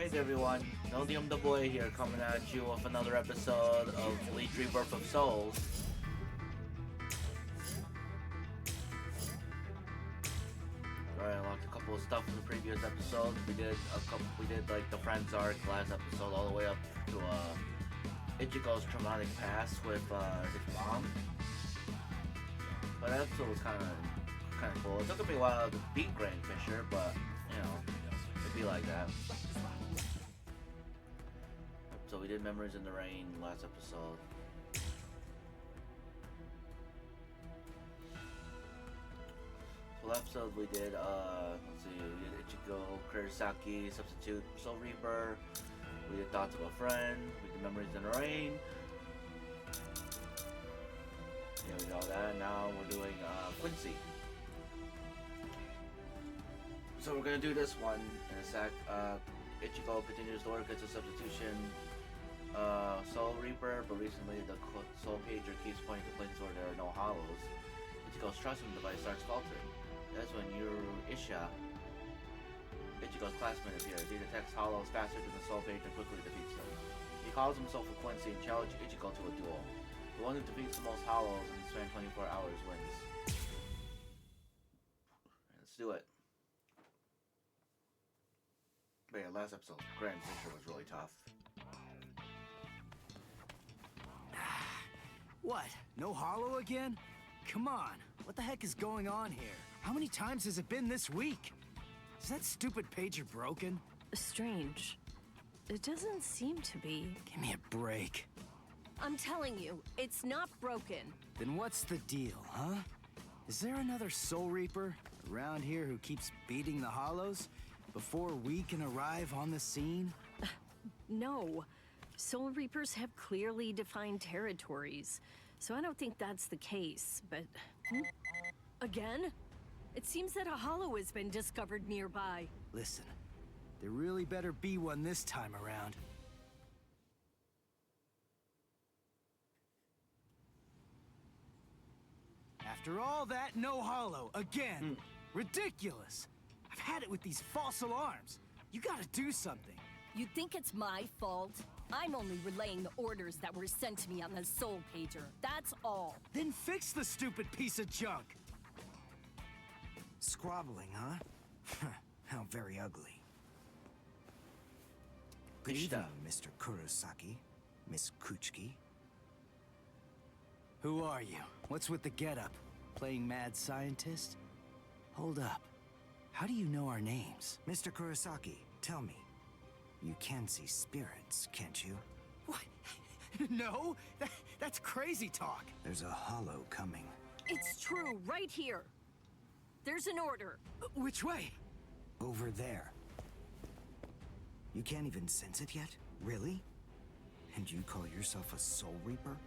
Hey everyone, Nodium the Boy here, coming at you with another episode of BLEACH Rebirth of Souls. Alright, I unlocked a couple of stuff from the previous episode. We did like the Friends arc last episode, all the way up to Ichigo's traumatic past with his mom. But that episode was kind of cool. It took me a while to beat Grand Fisher, but you know, it'd be like that. So we did Memories in the Rain last episode. So last episode we did, let's see, we did Ichigo, Kurosaki, Substitute, Soul Reaper. We did Thoughts of a Friend. We did Memories in the Rain. Yeah, we did all that. Now we're doing Quincy. So we're gonna do this one in a sec. Ichigo continues to work as a Substitution Soul Reaper, but recently the Soul Pager keeps pointing to places where there are no hollows. Ichigo's trust device starts faltering. That's when Isha, Ichigo's classmate, appears. He detects hollows faster than the Soul Pager and quickly defeats them. He calls himself a Quincy and challenges Ichigo to a duel. The one who defeats the most hollows in the span 24 hours wins. Let's do it. But yeah, last episode, Grand Fisher was really tough. What? No hollow again? Come on, what the heck is going on here? How many times has it been this week? Is that stupid pager broken? Strange. It doesn't seem to be. Give me a break. I'm telling you, it's not broken. Then what's the deal, huh? Is there another Soul Reaper around here who keeps beating the hollows before we can arrive on the scene? No. Soul Reapers have clearly defined territories, so I don't think that's the case, but... Again? It seems that a hollow has been discovered nearby. Listen, there really better be one this time around. After all that, no hollow, again! Ridiculous! I've had it with these false alarms. You gotta do something. You think it's my fault? I'm only relaying the orders that were sent to me on the Soul Pager. That's all. Then fix the stupid piece of junk! Squabbling, huh? How very ugly. Good evening, Mr. Kurosaki, Miss Kuchiki. Who are you? What's with the getup? Playing mad scientist? Hold up. How do you know our names? Mr. Kurosaki, tell me. You can see spirits, can't you? What? No? That's crazy talk. There's a hollow coming. It's true, right here. There's an order. Which way? Over there. You can't even sense it yet? Really? And you call yourself a Soul Reaper?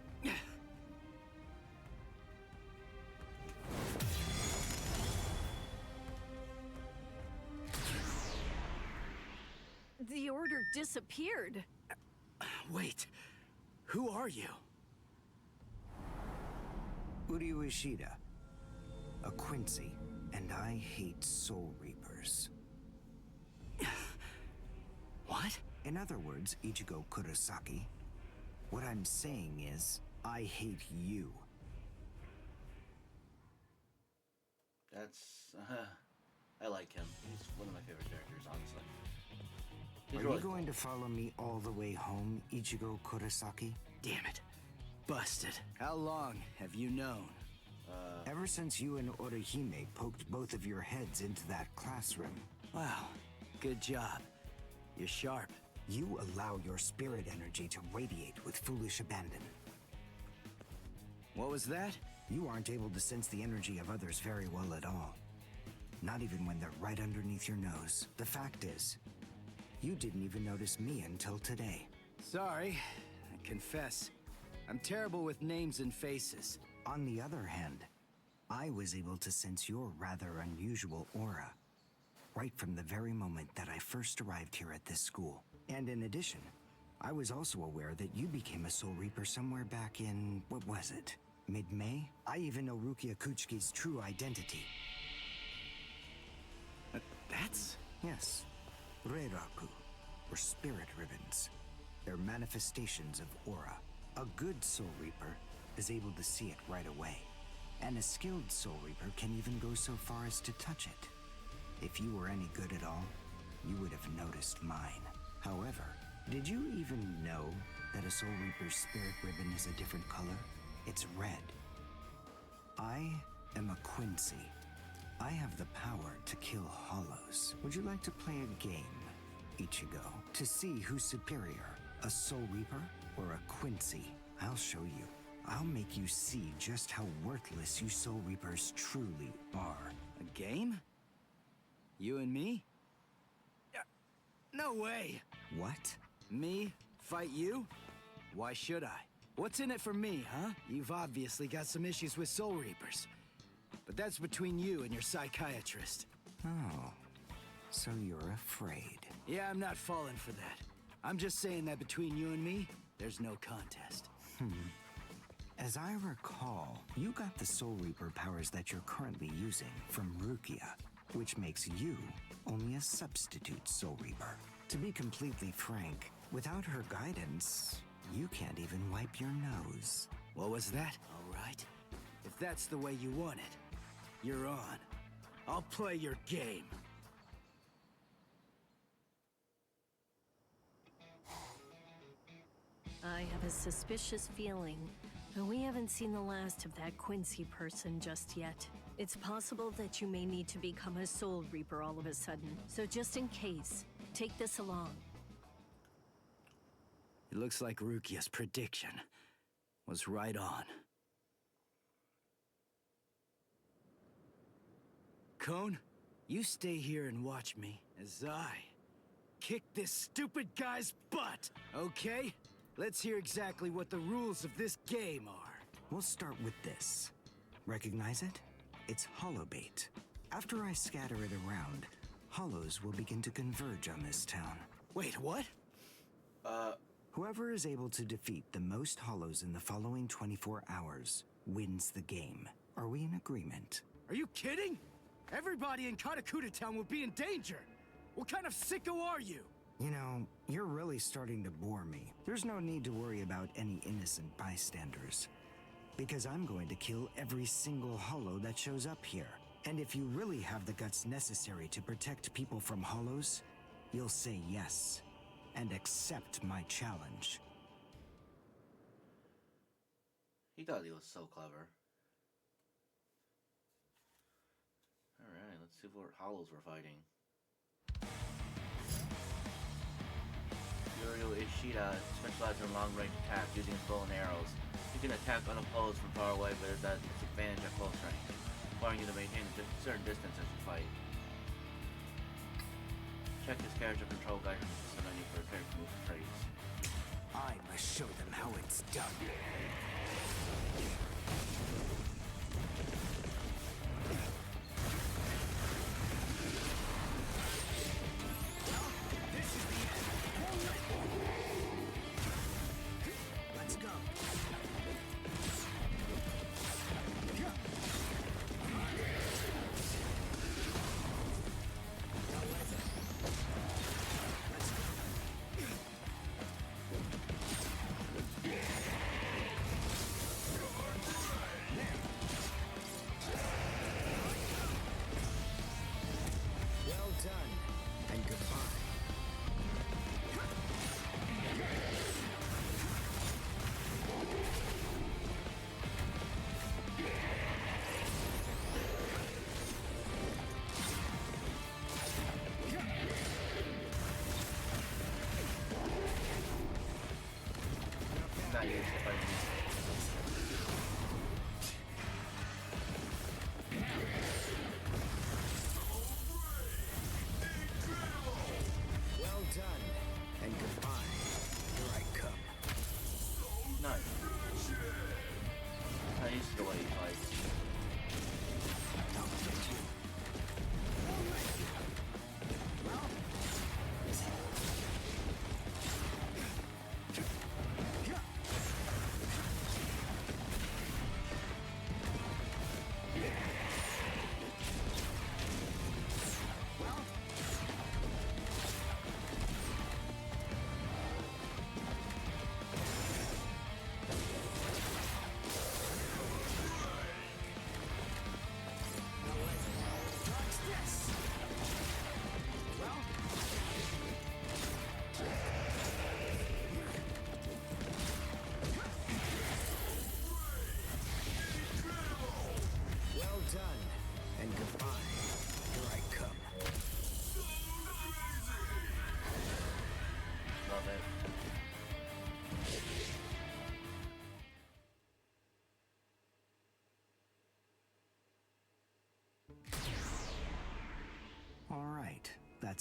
The order disappeared. Wait. Who are you? Uryu Ishida. A Quincy. And I hate Soul Reapers. What? In other words, Ichigo Kurosaki, what I'm saying is, I hate you. That's, I like him. He's one of my favorite characters, honestly. He's Are really you going cool. to follow me all the way home, Ichigo Kurosaki? Damn it. Busted. How long have you known? Ever since you and Orihime poked both of your heads into that classroom. Wow. Good job. You're sharp. You allow your spirit energy to radiate with foolish abandon. What was that? You aren't able to sense the energy of others very well at all. Not even when they're right underneath your nose. The fact is, you didn't even notice me until today. Sorry. I confess. I'm terrible with names and faces. On the other hand, I was able to sense your rather unusual aura, right from the very moment that I first arrived here at this school. And in addition, I was also aware that you became a Soul Reaper somewhere back in, what was it? Mid-May? I even know Rukia Kuchiki's true identity. That's... Yes, Reiraku. or spirit ribbons. They're manifestations of aura. A good Soul Reaper is able to see it right away, and a skilled Soul Reaper can even go so far as to touch it. If you were any good at all, you would have noticed mine. However, did you even know that a Soul Reaper's spirit ribbon is a different color? It's red. I am a Quincy. I have the power to kill hollows. Would you like to play a game, Ichigo, to see who's superior, a Soul Reaper or a Quincy? I'll show you. I'll make you see just how worthless you Soul Reapers truly are. A game? You and me? No way! What? Me? Fight you? Why should I? What's in it for me, huh? You've obviously got some issues with Soul Reapers. But that's between you and your psychiatrist. Oh, so you're afraid. Yeah, I'm not falling for that. I'm just saying that between you and me, there's no contest. As I recall, you got the Soul Reaper powers that you're currently using from Rukia, which makes you only a substitute Soul Reaper. To be completely frank, without her guidance, you can't even wipe your nose. What was that? All right. If that's the way you want it, you're on. I'll play your game. I have a suspicious feeling, but we haven't seen the last of that Quincy person just yet. It's possible that you may need to become a Soul Reaper all of a sudden, so just in case, take this along. It looks like Rukia's prediction was right on. Cone, you stay here and watch me as I kick this stupid guy's butt, okay? Let's hear exactly what the rules of this game are. We'll start with this. Recognize it? It's hollow bait. After I scatter it around, hollows will begin to converge on this town. Wait, what? Whoever is able to defeat the most hollows in the following 24 hours wins the game. Are we in agreement? Are you kidding? Everybody in Katakuta Town will be in danger. What kind of sicko are you? You know, you're really starting to bore me. There's no need to worry about any innocent bystanders, because I'm going to kill every single hollow that shows up here. And if you really have the guts necessary to protect people from hollows, you'll say yes and accept my challenge. He thought he was so clever. Alright, let's see what hollows we're fighting. Yorio Ishida specializes in long-range attack using his bow and arrows. You can attack unopposed from far away, but there's that disadvantage at close range, requiring you to maintain a certain distance as you fight. Check his character control guide from the system menu for a character move traits. I must show them how it's done. Let's go. Well done, and goodbye. Not used to fighting. Well done, and goodbye. Here I come. Nice. Not used to the way he fights. I'll get you.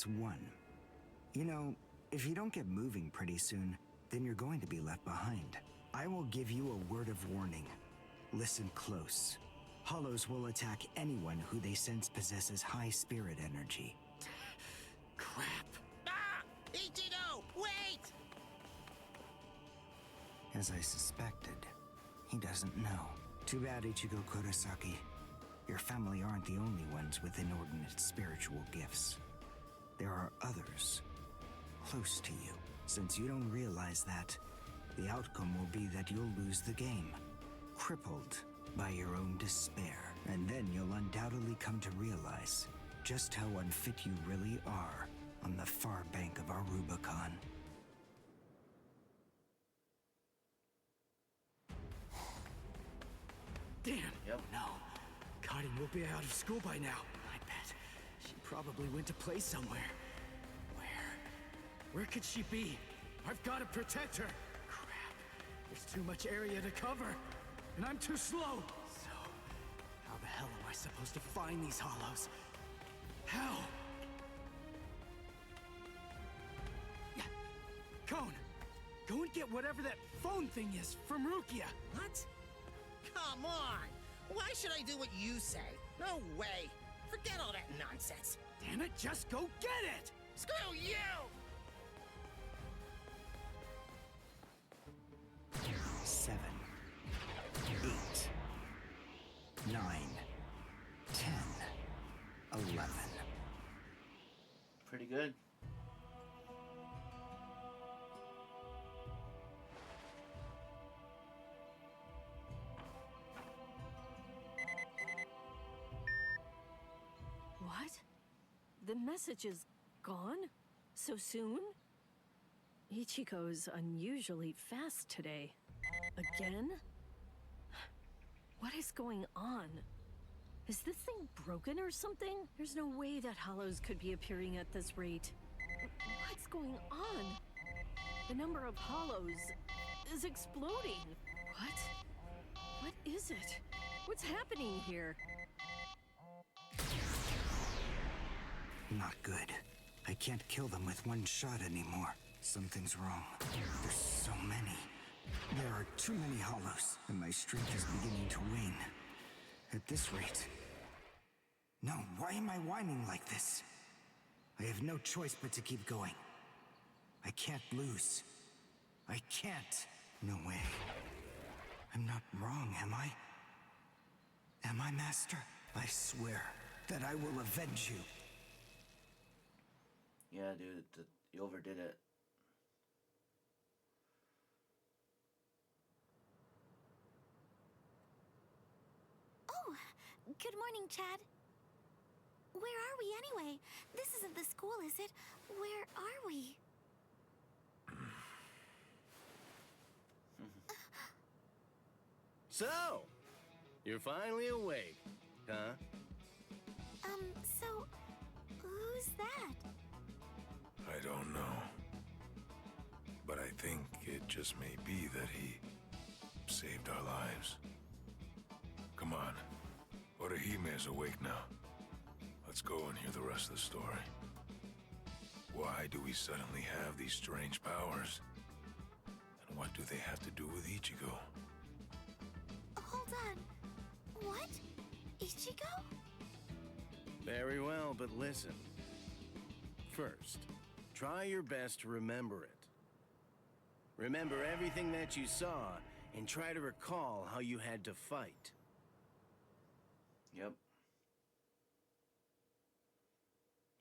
That's one. You know, if you don't get moving pretty soon, then you're going to be left behind. I will give you a word of warning. Listen close. Hollows will attack anyone who they sense possesses high spirit energy. Crap. Ah! Ichigo, wait! As I suspected, he doesn't know. Too bad, Ichigo Kurosaki. Your family aren't the only ones with inordinate spiritual gifts. There are others close to you. Since you don't realize that, the outcome will be that you'll lose the game, crippled by your own despair. And then you'll undoubtedly come to realize just how unfit you really are on the far bank of our Rubicon. Damn. Yep. No. Karin will be out of school by now. I bet. She probably went to play somewhere. Where could she be? I've got to protect her. Crap. There's too much area to cover. And I'm too slow. So, how the hell am I supposed to find these hollows? How? Yeah. Cone, go and get whatever that phone thing is from Rukia. What? Come on! Why should I do what you say? No way! Forget all that nonsense! Damn it, just go get it! Screw you! 7, 8, 9, 10, 11. Pretty good. What? The message is gone? So soon? Ichigo's unusually fast today. Again? What is going on? Is this thing broken or something? There's no way that hollows could be appearing at this rate. What's going on? The number of hollows is exploding. What? What is it? What's happening here? Not good. I can't kill them with one shot anymore. Something's wrong. There's so many. There are too many hollows, and my strength is beginning to wane. At this rate... No, why am I whining like this? I have no choice but to keep going. I can't lose. I can't. No way. I'm not wrong, am I? Am I, Master? I swear that I will avenge you. Yeah, dude, you overdid it. Oh, good morning, Chad. Where are we anyway? This isn't the school, is it? Where are we? So, you're finally awake, huh? So, who's that? I don't know. But I think it just may be that he saved our lives. Come on. Orihime is awake now. Let's go and hear the rest of the story. Why do we suddenly have these strange powers? And what do they have to do with Ichigo? Hold on. What? Ichigo? Very well, but listen. First, try your best to remember it. Remember everything that you saw, and try to recall how you had to fight. Yep.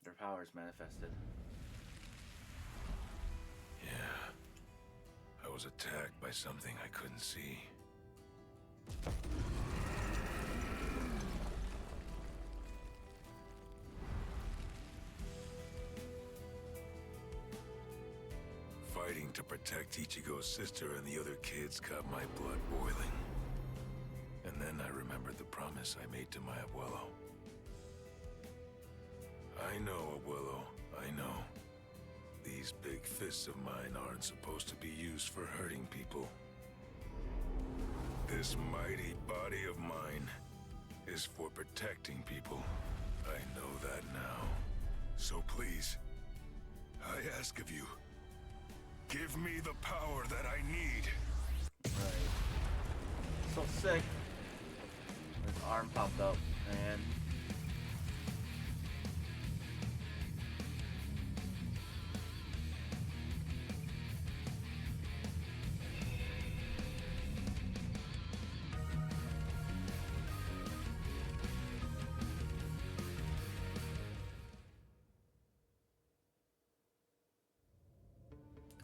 Their powers manifested. Yeah. I was attacked by something I couldn't see. Fighting to protect Ichigo's sister and the other kids got my blood boiling. And then I remembered the promise I made to my abuelo. I know, abuelo, I know. These big fists of mine aren't supposed to be used for hurting people. This mighty body of mine is for protecting people. I know that now. So please, I ask of you, give me the power that I need. Right. So sick. His arm popped up, and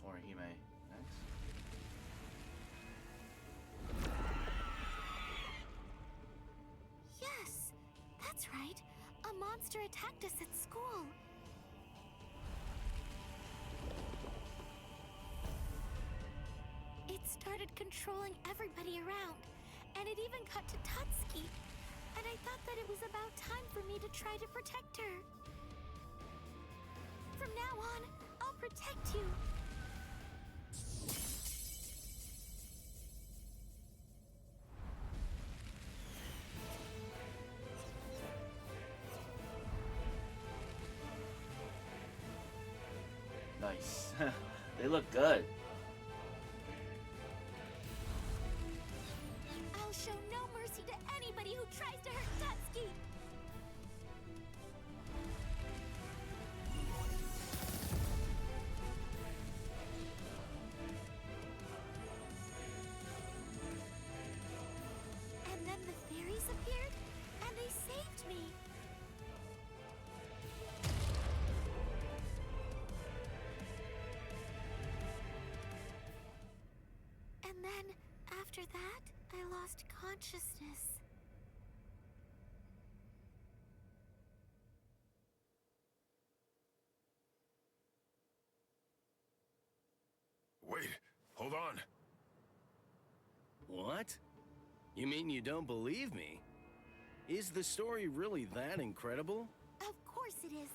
Orihime next. Yes, that's right. A monster attacked us at school. It started controlling everybody around, and it even got to Tatsuki. And I thought that it was about time for me to try to protect her. From now on, I'll protect you. Nice. They look good. I'll show no mercy to anybody who tries to hurt Tatsuki. And then the fairies appeared, and they saved me. And then, after that, I lost consciousness. Wait, hold on. What? You mean you don't believe me? Is the story really that incredible? Of course it is.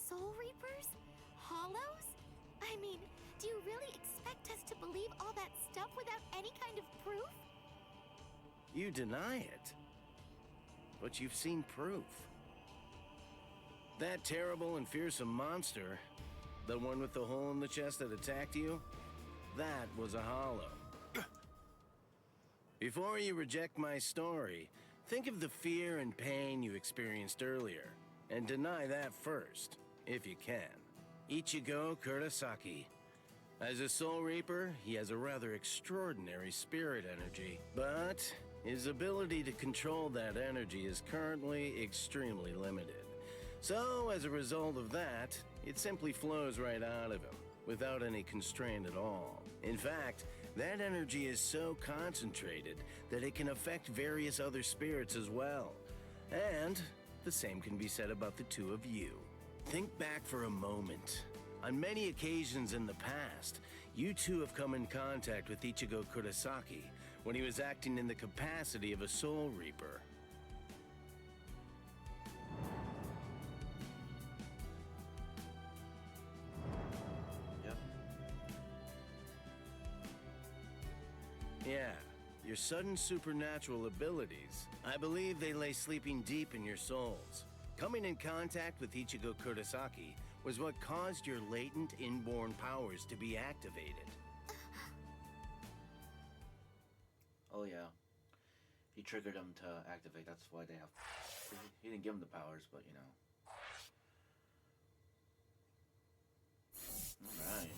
Soul Reapers? Hollows? I mean, do you really expect us to believe all that stuff without any kind of proof? You deny it. But you've seen proof. That terrible and fearsome monster, the one with the hole in the chest that attacked you, that was a hollow. Before you reject my story, think of the fear and pain you experienced earlier, and deny that first, if you can. Ichigo Kurosaki. As a Soul Reaper, he has a rather extraordinary spirit energy, but his ability to control that energy is currently extremely limited. So, as a result of that, it simply flows right out of him, without any constraint at all. In fact, that energy is so concentrated that it can affect various other spirits as well. And the same can be said about the two of you. Think back for a moment. On many occasions in the past, you two have come in contact with Ichigo Kurosaki when he was acting in the capacity of a Soul Reaper. Yep. Yeah, your sudden supernatural abilities, I believe they lay sleeping deep in your souls. Coming in contact with Ichigo Kurosaki was what caused your latent inborn powers to be activated. Oh yeah. He triggered them to activate. That's why they have. He didn't give them the powers, but you know. All right.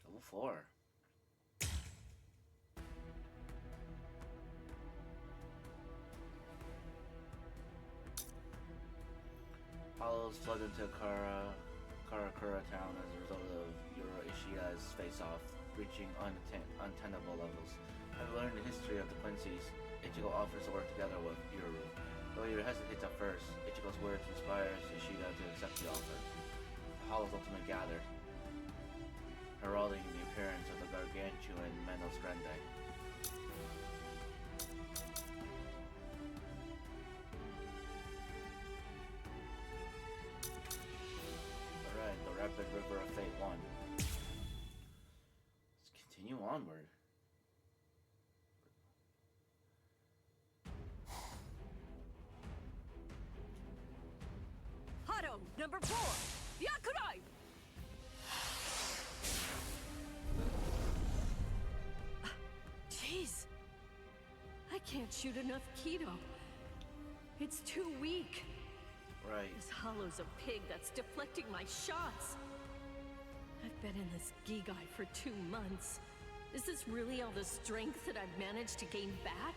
Level 4. Hollows flood into Karakura town as a result of Yoro Ishida's face-off, reaching untenable levels. Having learned the history of the Quincy's, Ichigo offers to work together with Yoro. Though Yoro hesitates at first, Ichigo's words inspires Ishida to accept the offer. The Hollows ultimately gather, heralding the appearance of the gargantuan Menos Grande. Alright, the Rapid River of Fate 1. Let's continue onward. number 4. Yakurai! Jeez. I can't shoot enough Keto. It's too weak. Right. This hollow's a pig that's deflecting my shots. I've been in this Gigai for 2 months. Is this really all the strength that I've managed to gain back?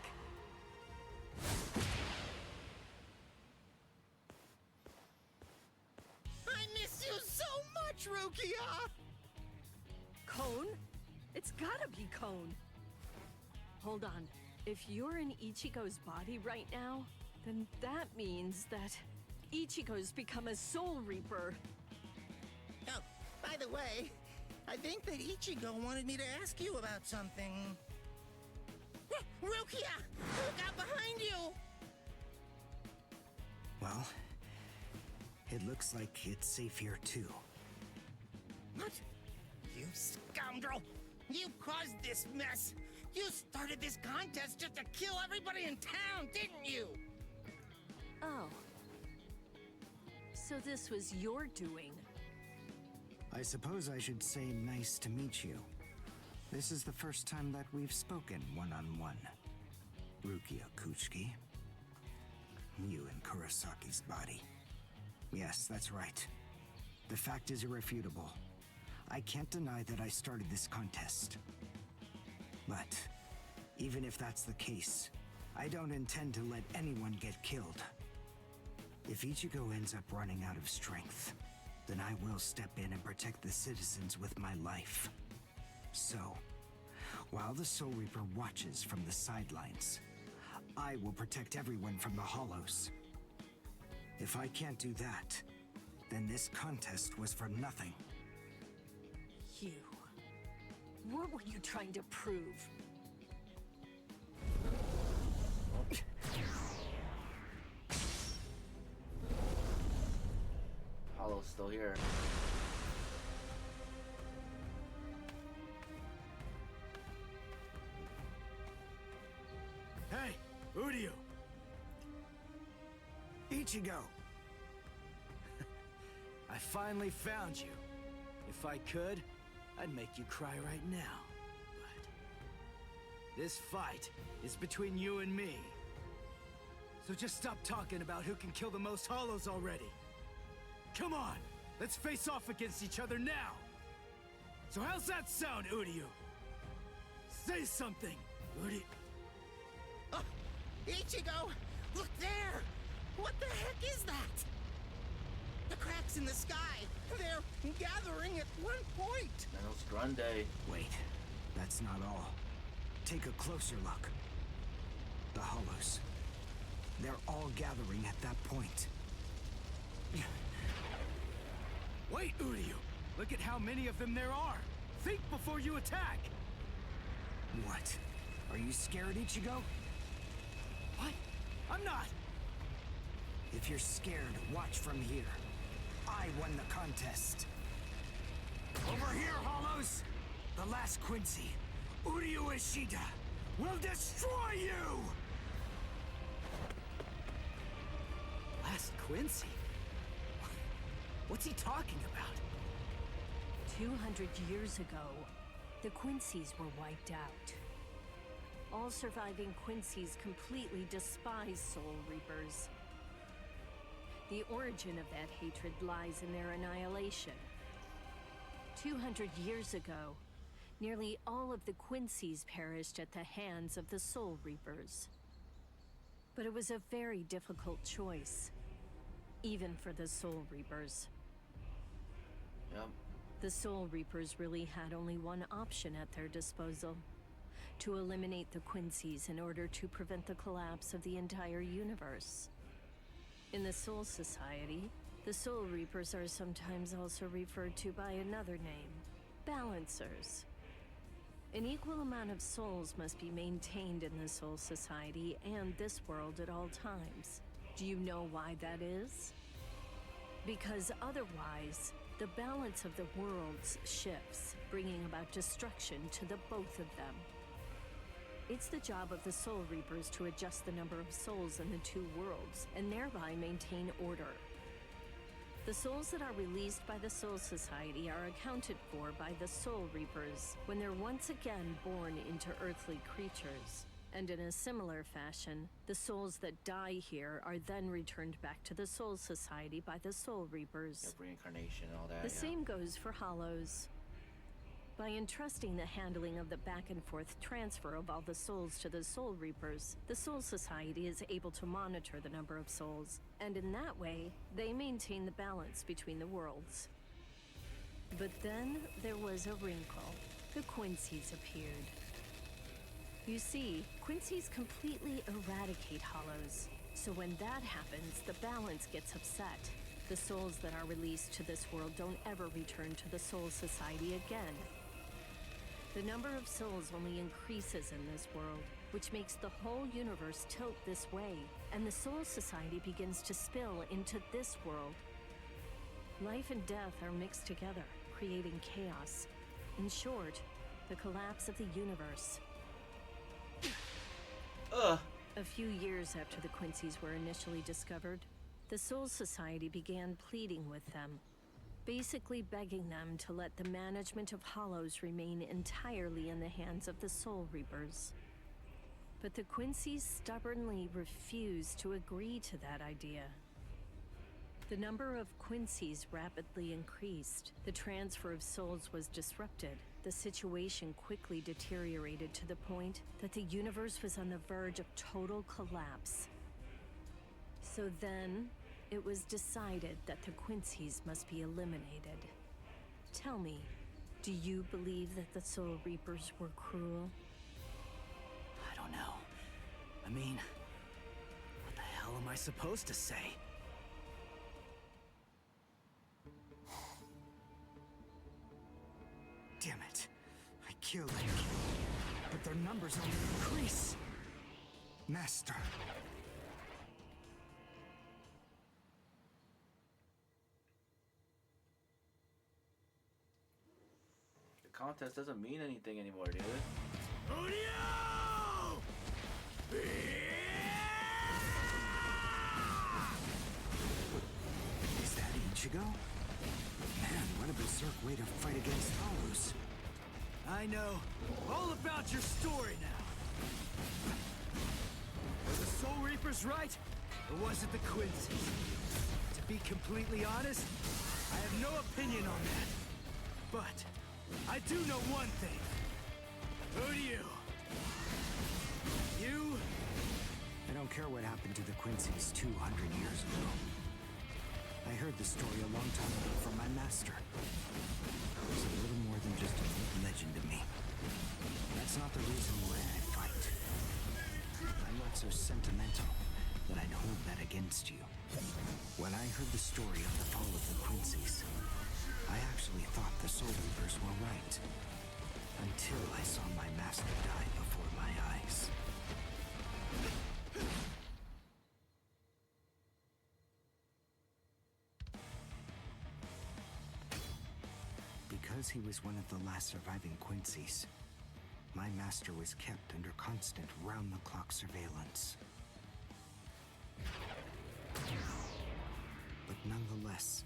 I miss you so much, Rukia! Cone? It's gotta be Cone. Hold on. If you're in Ichigo's body right now, then that means that Ichigo's become a Soul Reaper. Oh, by the way, I think that Ichigo wanted me to ask you about something. Rukia! Look out behind you! Well, it looks like it's safe here too. What? You scoundrel! You caused this mess! You started this contest just to kill everybody in town, didn't you? Oh. So this was your doing. I suppose I should say nice to meet you. This is the first time that we've spoken one-on-one. Rukia Kuchiki. You in Kurosaki's body. Yes, that's right. The fact is irrefutable. I can't deny that I started this contest. But even if that's the case, I don't intend to let anyone get killed. If Ichigo ends up running out of strength, then I will step in and protect the citizens with my life. So, while the Soul Reaper watches from the sidelines, I will protect everyone from the Hollows. If I can't do that, then this contest was for nothing. You. What were you trying to prove? Hollow's still here. Hey, Uryu! Ichigo! I finally found you. If I could, I'd make you cry right now. But this fight is between you and me. So just stop talking about who can kill the most Hollows already. Come on, let's face off against each other now. So how's that sound, Uryu? Say something, Uryu. Oh, Ichigo! Look there! What the heck is that? The cracks in the sky! They're gathering at one point! Menos Grande. Wait, that's not all. Take a closer look. The Hollows. They're all gathering at that point. Wait, Uryu! Look at how many of them there are! Think before you attack! What? Are you scared, Ichigo? What? I'm not! If you're scared, watch from here. I won the contest. Over here, Hollows! The last Quincy, Uryu Ishida, will destroy you! Last Quincy? What's he talking about? 200 years ago, the Quincy's were wiped out. All surviving Quincy's completely despise Soul Reapers. The origin of that hatred lies in their annihilation. 200 years ago, nearly all of the Quincy's perished at the hands of the Soul Reapers. But it was a very difficult choice, even for the Soul Reapers. Yep. The Soul Reapers really had only one option at their disposal: to eliminate the Quincy's in order to prevent the collapse of the entire universe. In the Soul Society, the Soul Reapers are sometimes also referred to by another name: Balancers. An equal amount of souls must be maintained in the Soul Society and this world at all times. Do you know why that is? Because otherwise, the balance of the worlds shifts, bringing about destruction to the both of them. It's the job of the Soul Reapers to adjust the number of souls in the two worlds, and thereby maintain order. The souls that are released by the Soul Society are accounted for by the Soul Reapers when they're once again born into earthly creatures. And in a similar fashion, the souls that die here are then returned back to the Soul Society by the Soul Reapers. Yep, reincarnation and all that. The same goes for Hollows. By entrusting the handling of the back and forth transfer of all the souls to the Soul Reapers, the Soul Society is able to monitor the number of souls, and in that way, they maintain the balance between the worlds. But then there was a wrinkle. The Quincy's appeared. You see, Quincy's completely eradicate Hollows, so when that happens, the balance gets upset. The souls that are released to this world don't ever return to the Soul Society again. The number of souls only increases in this world, which makes the whole universe tilt this way, and the Soul Society begins to spill into this world. Life and death are mixed together, creating chaos. In short, the collapse of the universe. A few years after the Quincy's were initially discovered, the Soul Society began pleading with them, basically begging them to let the management of Hollows remain entirely in the hands of the Soul Reapers. But the Quincy's stubbornly refused to agree to that idea. The number of Quincy's rapidly increased. The transfer of souls was disrupted. The situation quickly deteriorated to the point that the universe was on the verge of total collapse. So then, it was decided that the Quincy's must be eliminated. Tell me, do you believe that the Soul Reapers were cruel? I don't know. I mean, what the hell am I supposed to say? Damn it. I killed them. But their numbers only increase. Master. The contest doesn't mean anything anymore, dude. Is that Ichigo? Man, what a berserk way to fight against Hollows. I know all about your story now. Were the Soul Reapers right? Or was it the Quincy's? To be completely honest, I have no opinion on that. But I do know one thing. Who do you? You? I don't care what happened to the Quincy's 200 years ago. I heard the story a long time ago from my master. It was a little more than just a legend to me. That's not the reason why I fight. I'm not so sentimental that I'd hold that against you. When I heard the story of the fall of the Quincy's, I actually thought the Soul Reapers were right. Until I saw my master die before my eyes. Because he was one of the last surviving Quincy's, my master was kept under constant round-the-clock surveillance. But nonetheless,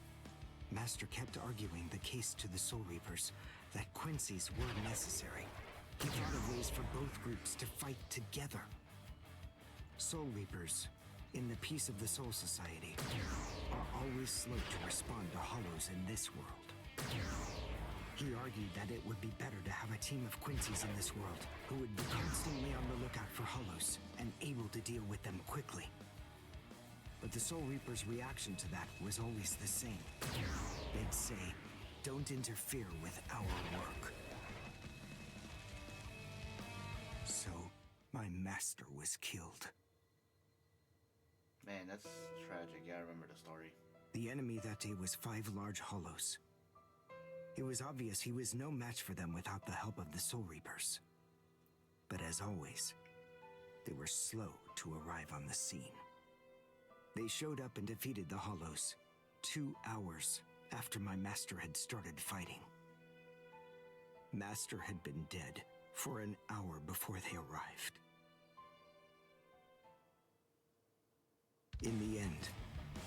Master kept arguing the case to the Soul Reapers that Quincy's were necessary. He thought of ways for both groups to fight together. Soul Reapers, in the peace of the Soul Society, are always slow to respond to Hollows in this world. He argued that it would be better to have a team of Quincy's in this world who would be constantly on the lookout for Hollows and able to deal with them quickly. But the Soul Reaper's reaction to that was always the same. They'd say, "Don't interfere with our work." So, my master was killed. Man, that's tragic. Yeah, I remember the story. The enemy that day was 5 large Hollows. It was obvious he was no match for them without the help of the Soul Reapers. But as always, they were slow to arrive on the scene. They showed up and defeated the Hollows 2 hours after my master had started fighting. Master had been dead for an hour before they arrived. In the end,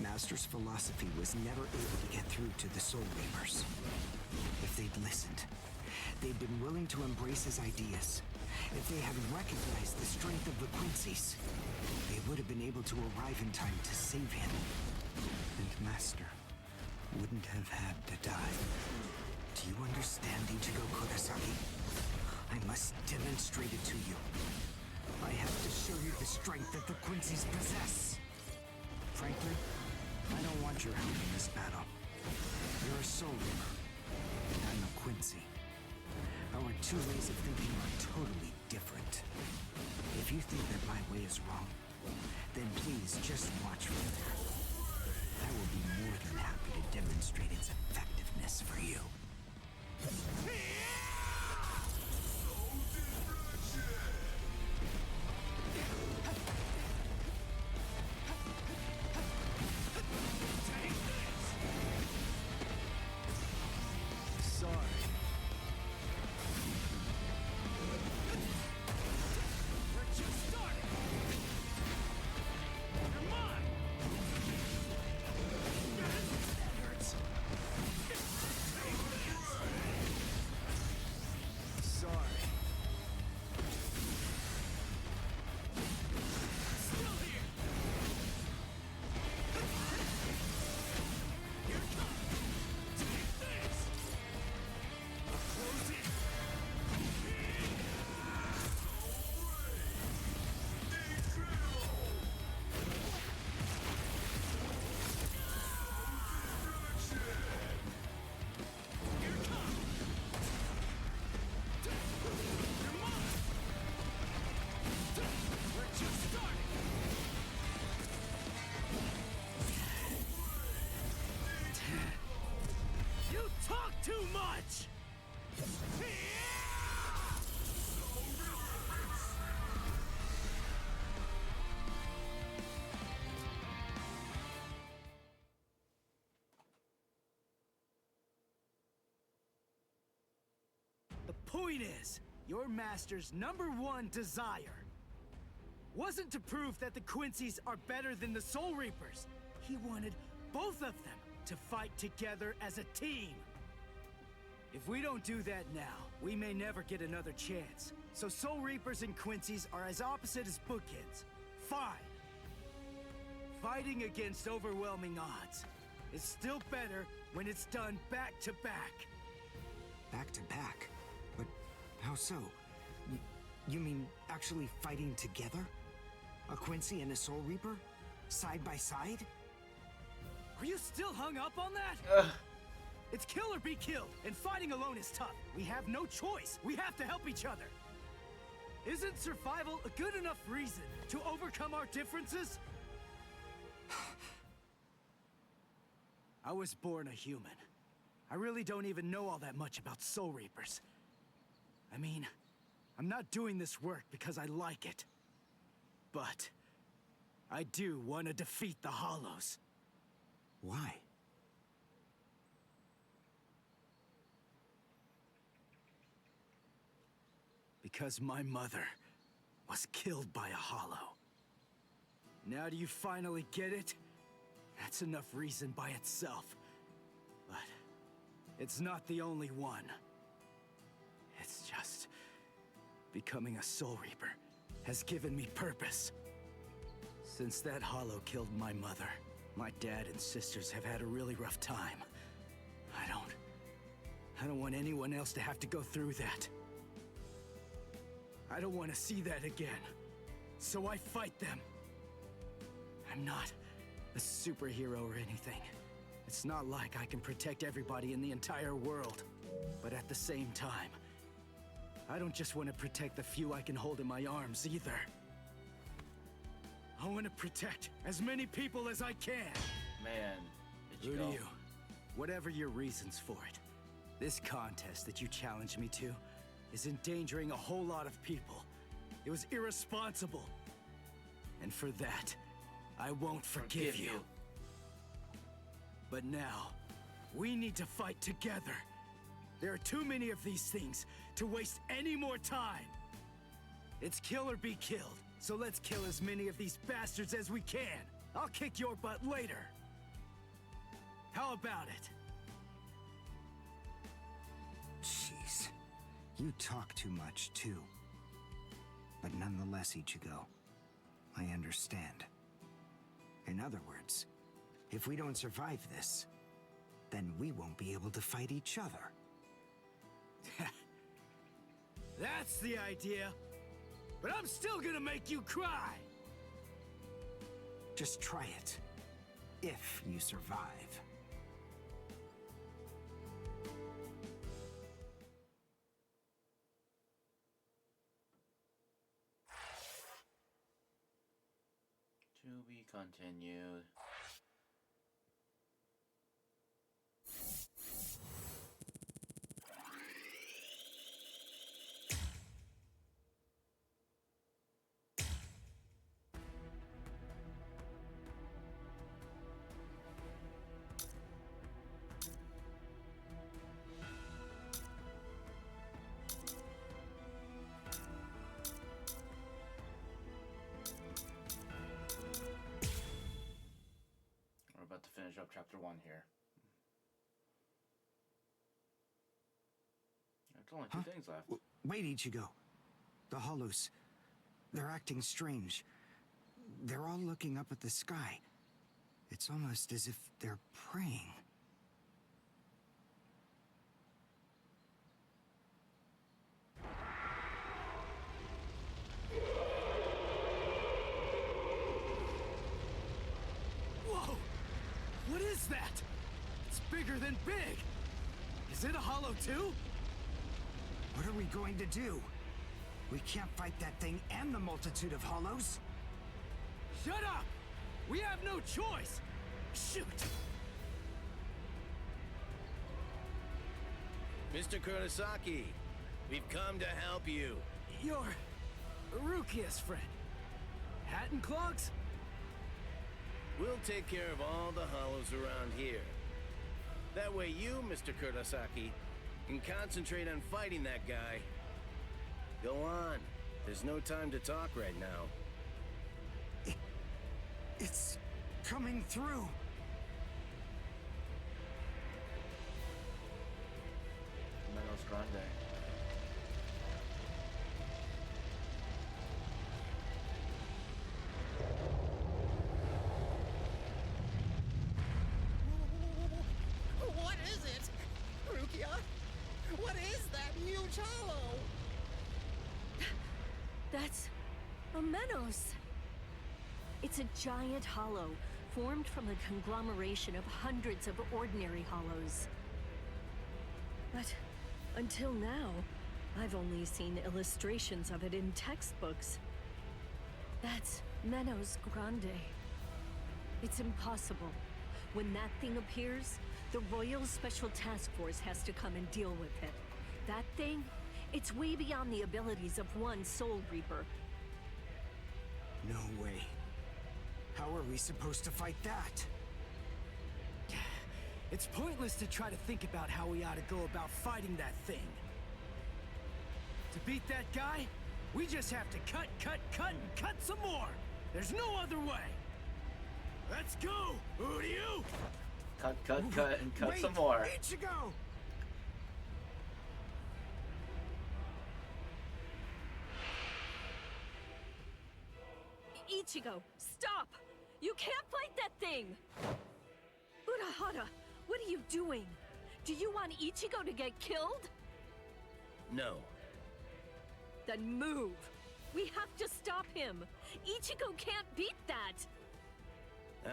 Master's philosophy was never able to get through to the Soul Reapers. If they'd listened, they'd been willing to embrace his ideas. If they had recognized the strength of the Quincy's, they would have been able to arrive in time to save him. And Master wouldn't have had to die. Do you understand, Ichigo Kurosaki? I must demonstrate it to you. I have to show you the strength that the Quincy's possess. Frankly, I don't want your help in this battle. You're a Soul Reaper, and I'm a Quincy. Our two ways of thinking are totally different. If you think that my way is wrong, then please just watch from there. I will be more than happy to demonstrate its effectiveness for you. Too much! The point is, your master's #1 desire wasn't to prove that the Quincy's are better than the Soul Reapers. He wanted both of them to fight together as a team. If we don't do that now, we may never get another chance. So Soul Reapers and Quincy's are as opposite as bookends. Fine. Fighting against overwhelming odds is still better when it's done back to back. Back to back? But how so? You mean actually fighting together? A Quincy and a Soul Reaper? Side by side? Are you still hung up on that? It's kill or be killed, and fighting alone is tough. We have no choice. We have to help each other. Isn't survival a good enough reason to overcome our differences? I was born a human. I really don't even know all that much about Soul Reapers. I mean, I'm not doing this work because I like it. But I do want to defeat the Hollows. Why? Because my mother was killed by a Hollow. Now do you finally get it? That's enough reason by itself. But it's not the only one. It's just becoming a Soul Reaper has given me purpose. Since that Hollow killed my mother, my dad and sisters have had a really rough time. I don't want anyone else to have to go through that. I don't want to see that again. So I fight them. I'm not a superhero or anything. It's not like I can protect everybody in the entire world. But at the same time, I don't just want to protect the few I can hold in my arms either. I want to protect as many people as I can. Man, Who do you? Whatever your reasons for it, this contest that you challenged me to is endangering a whole lot of people. It was irresponsible. And for that, I won't forgive you. But now, we need to fight together. There are too many of these things to waste any more time. It's kill or be killed, so let's kill as many of these bastards as we can. I'll kick your butt later. How about it? Jeez. You talk too much, too. But nonetheless, Ichigo, I understand. In other words, if we don't survive this, then we won't be able to fight each other. That's the idea. But I'm still gonna make you cry. Just try it. If you survive. To be continued. We're about to finish up chapter 1 here. There's only two things left. Wait, Ichigo. The Hollows. They're acting strange. They're all looking up at the sky. It's almost as if they're praying. Whoa! What is that? It's bigger than big. Is it a hollow too? What are we going to do? We can't fight that thing and the multitude of hollows. Shut up! We have no choice! Shoot! Mr. Kurosaki, we've come to help you. You're Rukia's friend. Hat and clogs? We'll take care of all the hollows around here. That way you, Mr. Kurosaki, can concentrate on fighting that guy. Go on. There's no time to talk right now. It's coming through. Menos Grande. What is it? Rukia? What is that huge hollow? That's a Menos. It's a giant hollow formed from the conglomeration of hundreds of ordinary hollows. But until now, I've only seen illustrations of it in textbooks. That's Menos Grande. It's impossible. When that thing appears, the Royal Special Task Force has to come and deal with it. That thing, it's way beyond the abilities of one Soul Reaper. No way. How are we supposed to fight that? It's pointless to try to think about how we ought to go about fighting that thing. To beat that guy, we just have to cut, and cut some more! There's no other way! Let's go, Uryu! Cut, and cut Wait, some more. Ichigo! Ichigo, stop! You can't fight that thing! Urahara, what are you doing? Do you want Ichigo to get killed? No. Then move! We have to stop him! Ichigo can't beat that!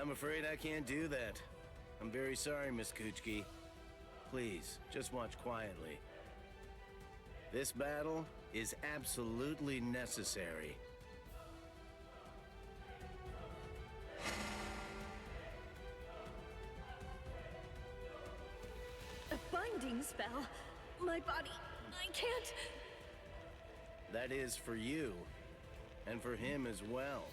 I'm afraid I can't do that. I'm very sorry, Miss Kuchiki. Please, just watch quietly. This battle is absolutely necessary. A binding spell? My body... I can't... That is for you, and for him as well.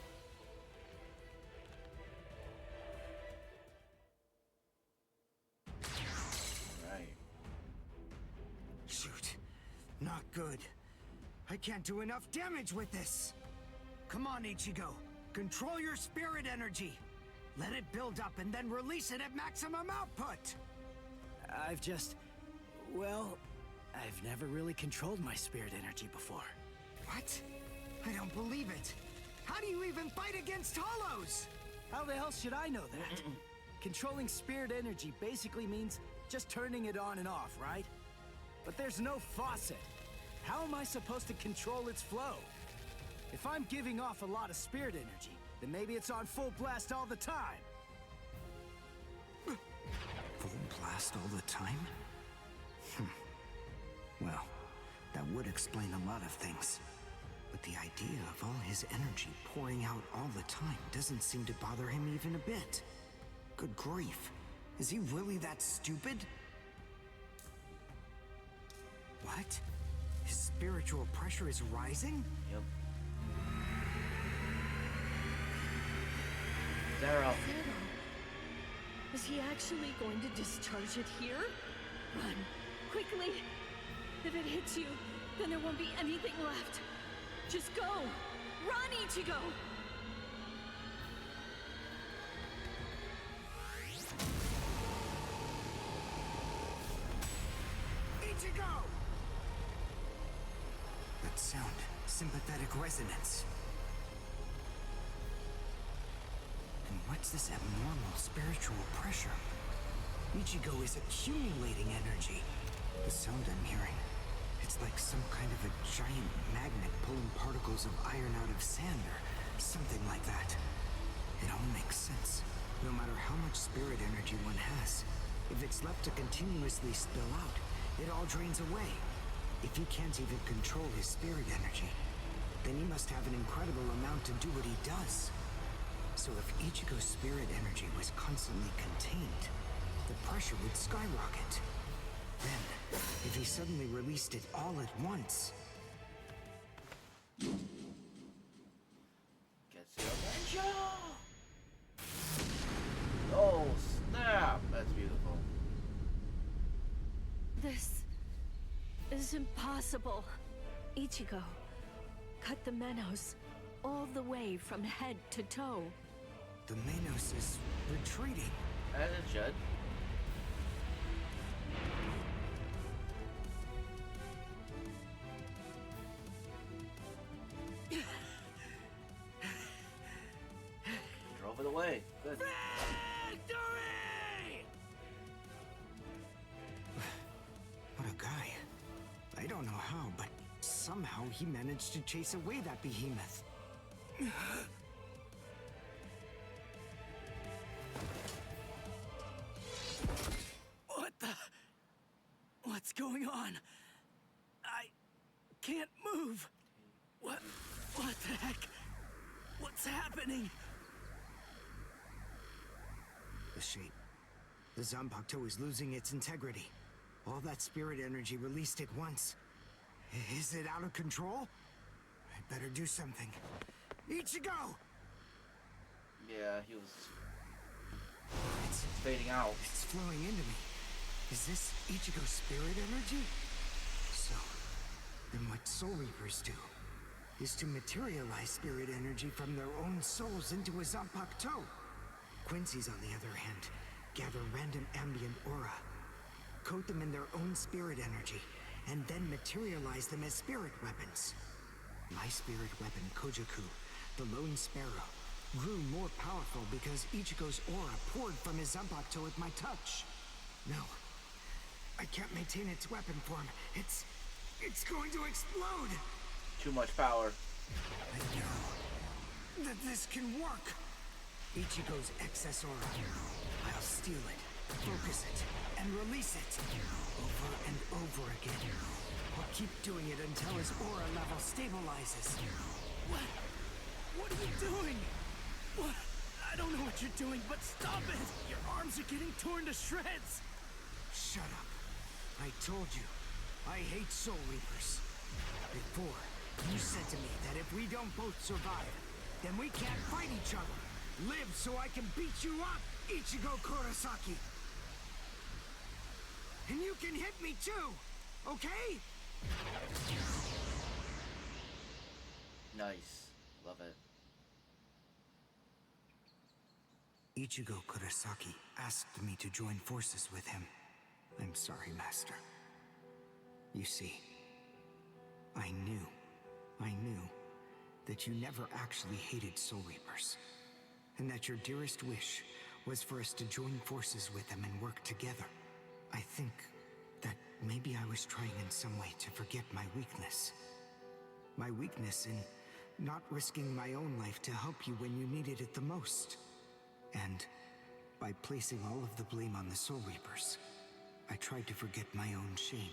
Right. Shoot. Not good. I can't do enough damage with this. Come on, Ichigo. Control your spirit energy. Let it build up and then release it at maximum output! Well, I've never really controlled my spirit energy before. What? I don't believe it. How do you even fight against hollows? How the hell should I know that? Controlling spirit energy basically means just turning it on and off, right? But there's no faucet. How am I supposed to control its flow? If I'm giving off a lot of spirit energy, then maybe it's on full blast all the time. Full blast all the time? Well, that would explain a lot of things. But the idea of all his energy pouring out all the time doesn't seem to bother him even a bit. Good grief. Is he really that stupid? What? His spiritual pressure is rising? Yep. Zero. Is he actually going to discharge it here? Run, quickly! If it hits you, then there won't be anything left. Just go! Run, Ichigo! Ichigo! That sound, sympathetic resonance. And what's this abnormal spiritual pressure? Ichigo is accumulating energy. The sound I'm hearing, it's like some kind of a giant magnet pulling particles of iron out of sand or something like that. It all makes sense. No matter how much spirit energy one has, if it's left to continuously spill out, it all drains away. If he can't even control his spirit energy, then he must have an incredible amount to do what he does. So if Ichigo's spirit energy was constantly contained, the pressure would skyrocket. Then, if he suddenly released it all at once... Gets your attention! Oh, snap! That's beautiful. This is impossible. Ichigo, cut the Menos all the way from head to toe. The Menos is retreating. As it should. Drove it away. Good. Victory! What a guy. I don't know how, but somehow he managed to chase away that behemoth. What's going on? I can't move. What the heck? What's happening? The shape. The Zanpakuto is losing its integrity. All that spirit energy released at once. Is it out of control? I better do something. Ichigo! Yeah, he was It's fading out. It's flowing into me. Is this Ichigo's spirit energy? So, then what Soul Reapers do is to materialize spirit energy from their own souls into a Zanpakuto. Quincy's, on the other hand, gather random ambient aura, coat them in their own spirit energy, and then materialize them as spirit weapons. My spirit weapon, Kojaku, the Lone Sparrow, grew more powerful because Ichigo's aura poured from his Zanpakuto at my touch. No, I can't maintain its weapon form. It's going to explode! Too much power. I know that this can work. Ichigo's excess aura. I'll steal it, focus it, and release it. Over and over again. I'll keep doing it until his aura level stabilizes. What are you doing? What? I don't know what you're doing, but stop it! Your arms are getting torn to shreds! Shut up. I told you, I hate Soul Reapers. Before, you said to me that if we don't both survive, then we can't fight each other. Live so I can beat you up, Ichigo Kurosaki. And you can hit me too, okay? Nice. Love it. Ichigo Kurosaki asked me to join forces with him. I'm sorry, Master. You see, I knew that you never actually hated Soul Reapers, and that your dearest wish was for us to join forces with them and work together. I think that maybe I was trying in some way to forget my weakness. My weakness in not risking my own life to help you when you needed it the most. And by placing all of the blame on the Soul Reapers, I tried to forget my own shame.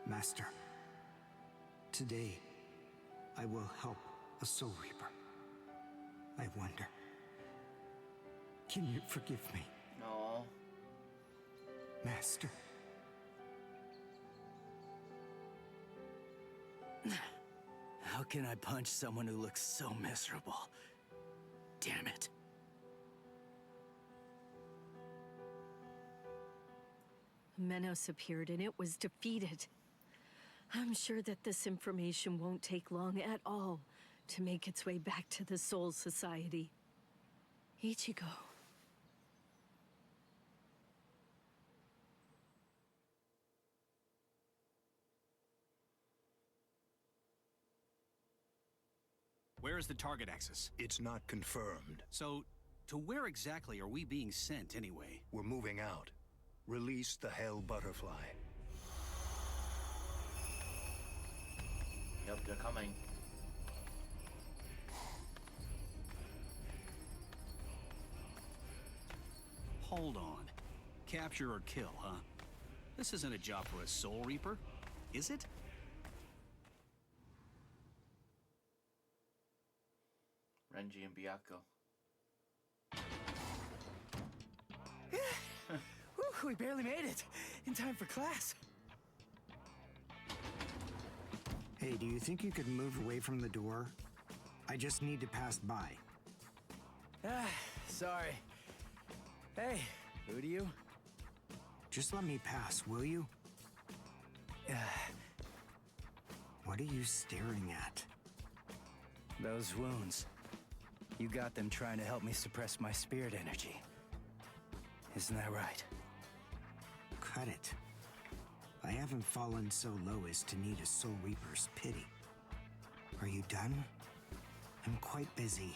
Master, today, I will help a Soul Reaper. I wonder, can you forgive me? No. Master. How can I punch someone who looks so miserable? Damn it. Menos appeared and it was defeated. I'm sure that this information won't take long at all to make its way back to the Soul Society. Ichigo. Where is the target axis? It's not confirmed. So, to where exactly are we being sent anyway? We're moving out. Release the Hell Butterfly. Yep, they're coming. Hold on. Capture or kill, huh? This isn't a job for a Soul Reaper, is it? Renji and Byakuya. Whew, we barely made it. In time for class. Hey, do you think you could move away from the door? I just need to pass by. Sorry. Hey, who do you? Just let me pass, will you? What are you staring at? Those wounds. You got them trying to help me suppress my spirit energy. Isn't that right? Cut it. I haven't fallen so low as to need a Soul Reaper's pity. Are you done? I'm quite busy.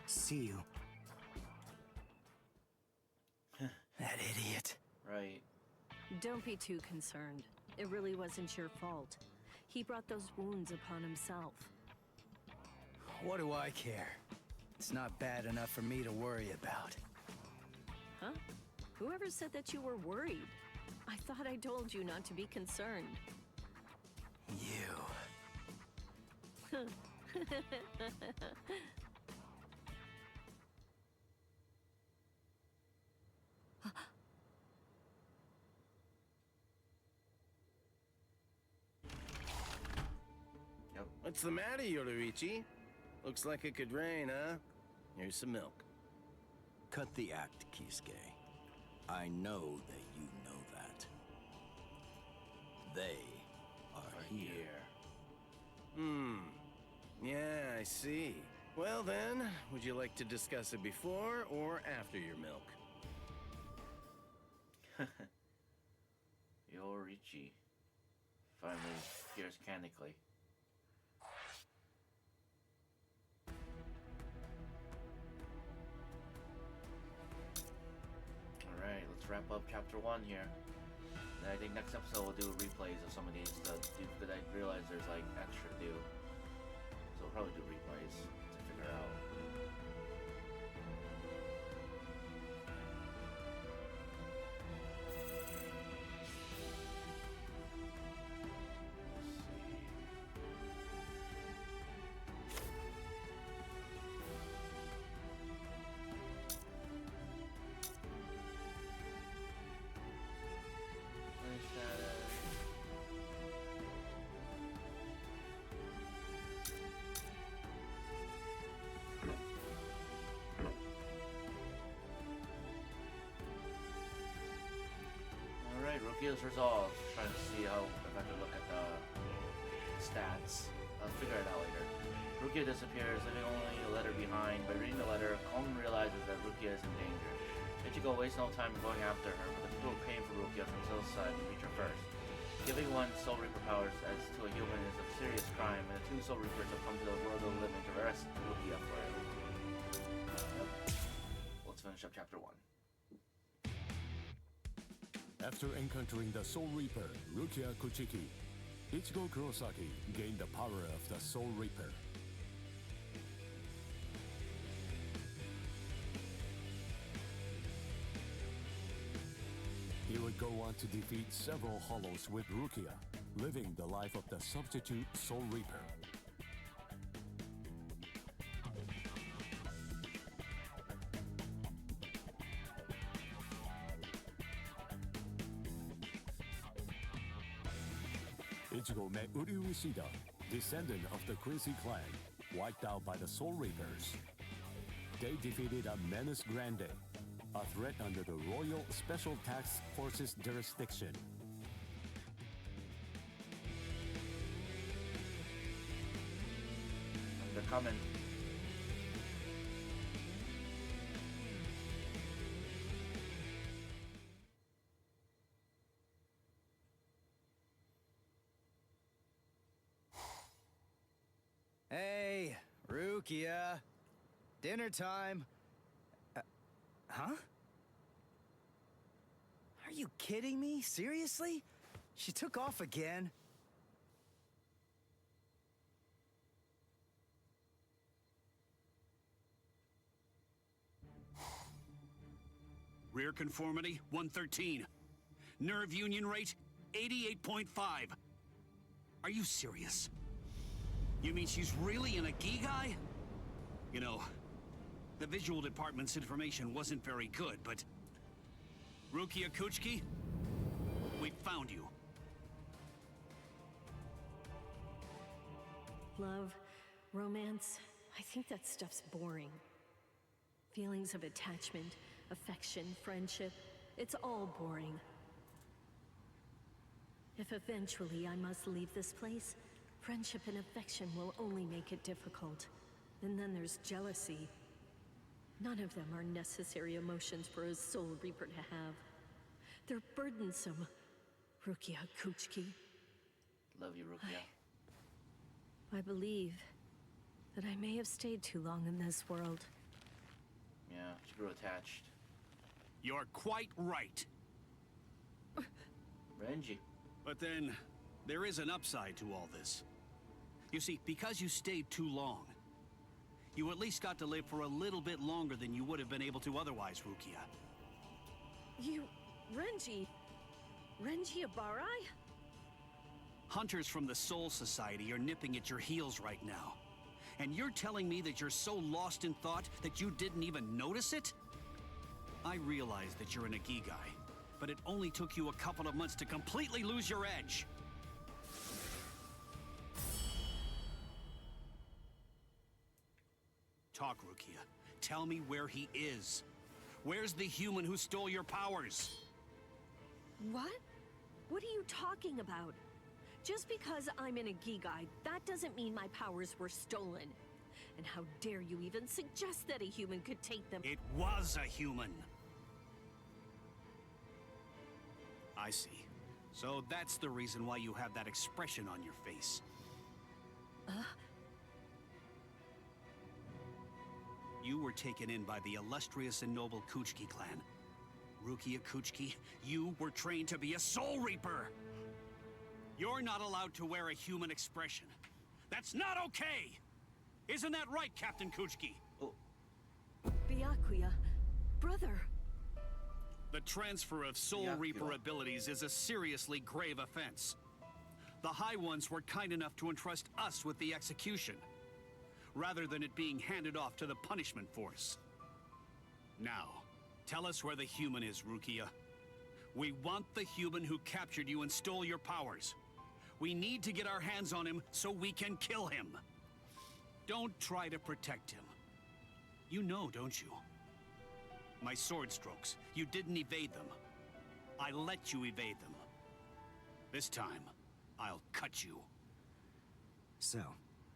See you. That idiot. Right. Don't be too concerned. It really wasn't your fault. He brought those wounds upon himself. What do I care? It's not bad enough for me to worry about. Huh? Whoever said that you were worried? I thought I told you not to be concerned. You. Yep. What's the matter, Yoruichi? Looks like it could rain, huh? Here's some milk. Cut the act, Kisuke. I know that you know that. They are here. Yeah, I see. Well then, would you like to discuss it before or after your milk? Yoruichi finally hears canically. Alright, let's wrap up chapter 1 here. And I think next episode we'll do replays of some of these because I realize there's like extra to do. So we'll probably do replays to figure out. Rukia's resolved. Trying to see how if I can look at the stats. I'll figure it out later. Rukia disappears, leaving only a letter behind. By reading the letter, Kong Rukia is in danger. Ichigo wastes no time in going after her, but the people who came for Rukia from Zill's side will reach her first. Giving one Soul Reaper powers as to a human is a serious crime, and the two Soul Reapers have come to the world of the living to arrest Rukia for it. Let's finish up chapter 1. After encountering the Soul Reaper, Rukia Kuchiki, Ichigo Kurosaki gained the power of the Soul Reaper. He would go on to defeat several Hollows with Rukia, living the life of the substitute Soul Reaper. Ichigo met Uryu Ishida, descendant of the Crazy Clan, wiped out by the Soul Reapers. They defeated a Menace Grande, a threat under the Royal Special Task Forces jurisdiction. They're coming. Hey, Rukia. Dinner time. Huh? Are you kidding me? Seriously? She took off again? Rear conformity, 113. Nerve union rate, 88.5. Are you serious? You mean she's really in a Gigai? You know, the visual department's information wasn't very good, but... Rukia Kuchiki, we found you. Love, romance, I think that stuff's boring. Feelings of attachment, affection, friendship, it's all boring. If eventually I must leave this place, friendship and affection will only make it difficult. And then there's jealousy. None of them are necessary emotions for a Soul Reaper to have. They're burdensome, Rukia Kuchiki. Love you, Rukia. I believe that I may have stayed too long in this world. Yeah, she grew attached. You're quite right. Renji. But then, there is an upside to all this. You see, because you stayed too long, you at least got to live for a little bit longer than you would have been able to otherwise, Rukia. You... Renji Abarai? Hunters from the Soul Society are nipping at your heels right now. And you're telling me that you're so lost in thought that you didn't even notice it? I realize that you're in a Gigai, but it only took you a couple of months to completely lose your edge. Talk, Rukia. Tell me where he is. Where's the human who stole your powers? What? What are you talking about? Just because I'm in a Gigai, that doesn't mean my powers were stolen. And how dare you even suggest that a human could take them? It was a human. I see. So that's the reason why you have that expression on your face. You were taken in by the illustrious and noble Kuchiki clan. Rukia Kuchiki, you were trained to be a Soul Reaper! You're not allowed to wear a human expression. That's not okay! Isn't that right, Captain Kuchiki? Oh. Byakuya, brother. The transfer of Soul Reaper abilities is a seriously grave offense. The High Ones were kind enough to entrust us with the execution, rather than it being handed off to the punishment force. Now, tell us where the human is, Rukia. We want the human who captured you and stole your powers. We need to get our hands on him so we can kill him. Don't try to protect him. You know, don't you? My sword strokes, you didn't evade them. I let you evade them. This time, I'll cut you. So,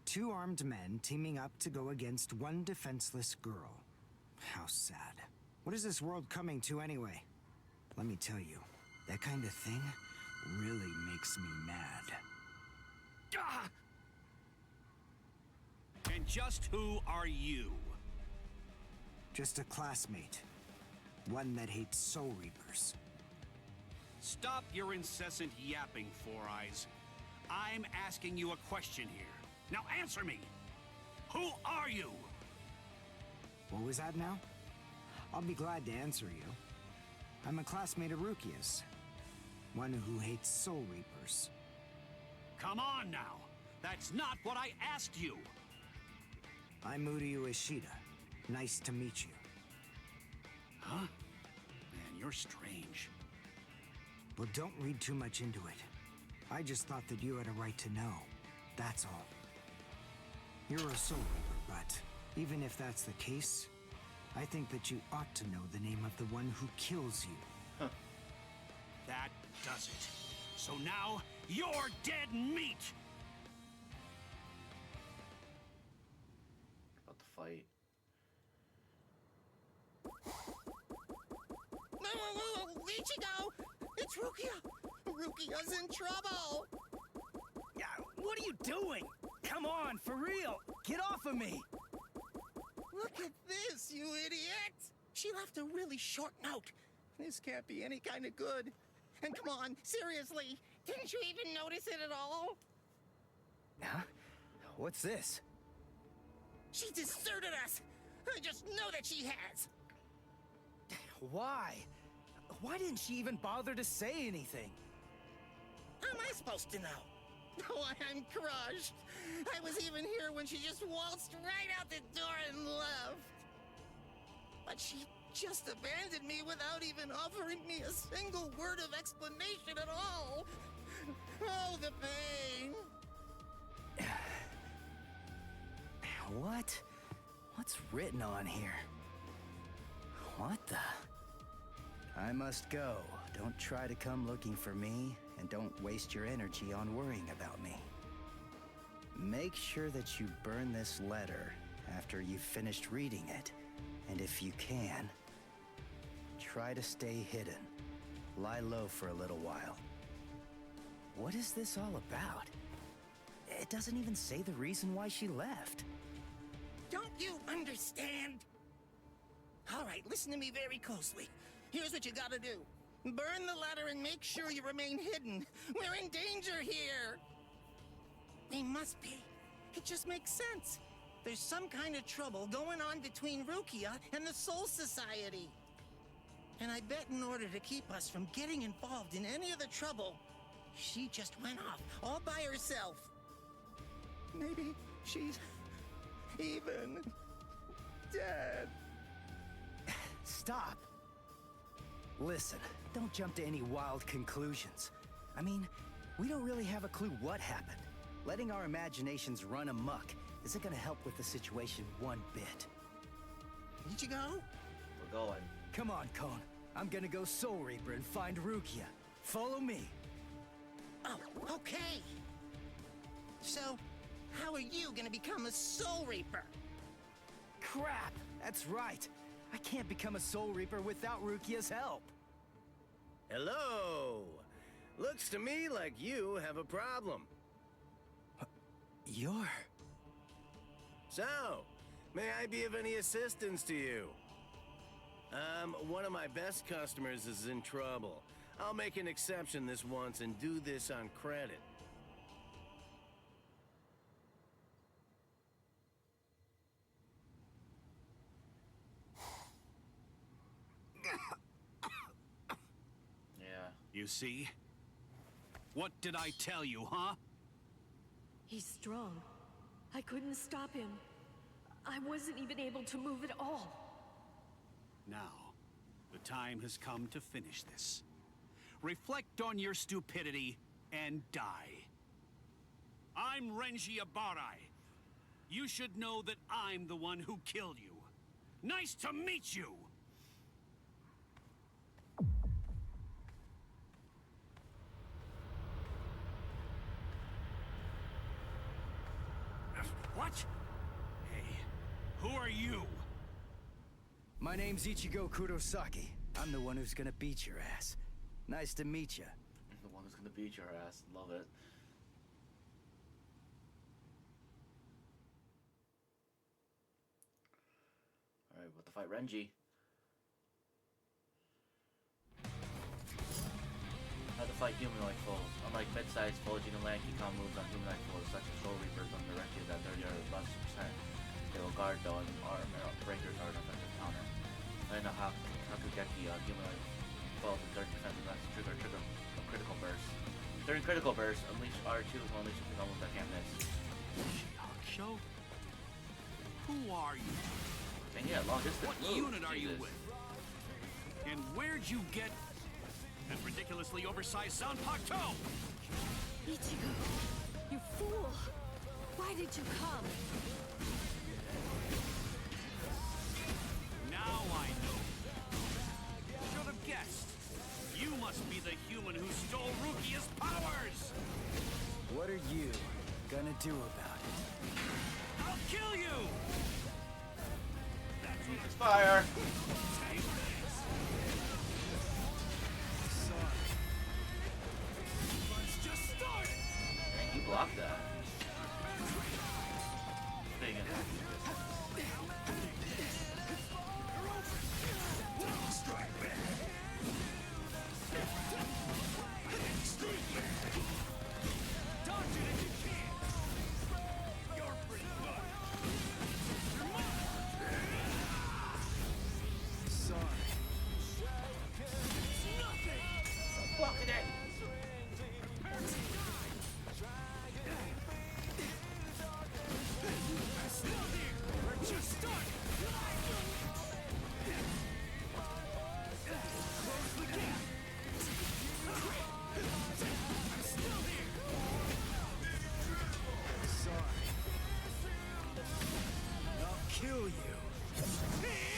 two armed men teaming up to go against one defenseless girl. How sad. What is this world coming to anyway? Let me tell you, that kind of thing really makes me mad. Ah! And just who are you? Just a classmate. One that hates Soul Reapers. Stop your incessant yapping, Four Eyes. I'm asking you a question here. Now answer me! Who are you? What was that now? I'll be glad to answer you. I'm a classmate of Rukia's. One who hates Soul Reapers. Come on now! That's not what I asked you! I'm Uryu Ishida. Nice to meet you. Huh? Man, you're strange. Well, don't read too much into it. I just thought that you had a right to know. That's all. You're a Soul Reaper, but even if that's the case, I think that you ought to know the name of the one who kills you. Huh. That does it. So now, you're dead meat! About to fight. Ichigo! It's Rukia! Rukia's in trouble! Yeah, what are you doing? Come on, for real! Get off of me! Look at this, you idiot! She left a really short note. This can't be any kind of good. And come on, seriously, didn't you even notice it at all? Huh? What's this? She deserted us! I just know that she has! Why? Why didn't she even bother to say anything? How am I supposed to know? Oh, I'm crushed. I was even here when she just waltzed right out the door and left. But she just abandoned me without even offering me a single word of explanation at all. Oh, the pain. What? What's written on here? What the? I must go. Don't try to come looking for me, and don't waste your energy on worrying about me. Make sure that you burn this letter after you've finished reading it, and if you can, try to stay hidden. Lie low for a little while. What is this all about? It doesn't even say the reason why she left. Don't you understand? All right, listen to me very closely. Here's what you gotta do. Burn the letter and make sure you remain hidden. We're in danger here. We must be. It just makes sense. There's some kind of trouble going on between Rukia and the Soul Society. And I bet in order to keep us from getting involved in any of the trouble, she just went off all by herself. Maybe she's even dead. Stop. Listen, don't jump to any wild conclusions. I mean, we don't really have a clue what happened. Letting our imaginations run amok isn't gonna help with the situation one bit. Ichigo? We're going. Come on, Kon. I'm gonna go Soul Reaper and find Rukia. Follow me. Oh, okay. So, how are you gonna become a Soul Reaper? Crap! That's right. I can't become a Soul Reaper without Rukia's help. Hello! Looks to me like you have a problem. You're... So, may I be of any assistance to you? One of my best customers is in trouble. I'll make an exception this once and do this on credit. Yeah. You see? What did I tell you, huh? He's strong. I couldn't stop him. I wasn't even able to move at all. Now, the time has come to finish this. Reflect on your stupidity and die. I'm Renji Abarai. You should know that I'm the one who killed you. Nice to meet you! What? Hey, who are you? My name's Ichigo Kurosaki. I'm the one who's gonna beat your ass. Nice to meet you. The one who's gonna beat your ass. Love it. Alright, about to fight Renji. How to fight humanoid foes. Unlike mid-sized foes, you can land key moves on humanoid foes such as Soul Reapers when directed at 30 or plus percent. They will guard though and armor breakers are an effective counter. Land a Hakugeki on humanoid foes with 30% less trigger a critical burst. During critical burst, unleash R2 will unleash a normal that can't miss. Show? Who are you? Dang yeah, long distance. What unit are you with? And where'd you get that ridiculously oversized Zanpakuto? Ichigo, you fool! Why did you come? Now I know. Should have guessed. You must be the human who stole Rukia's powers! What are you gonna do about it? I'll kill you! That's what it's fire! Take this! Sorry. Let's just start! Dang, you blocked that. Big enough. Kill you. Hey,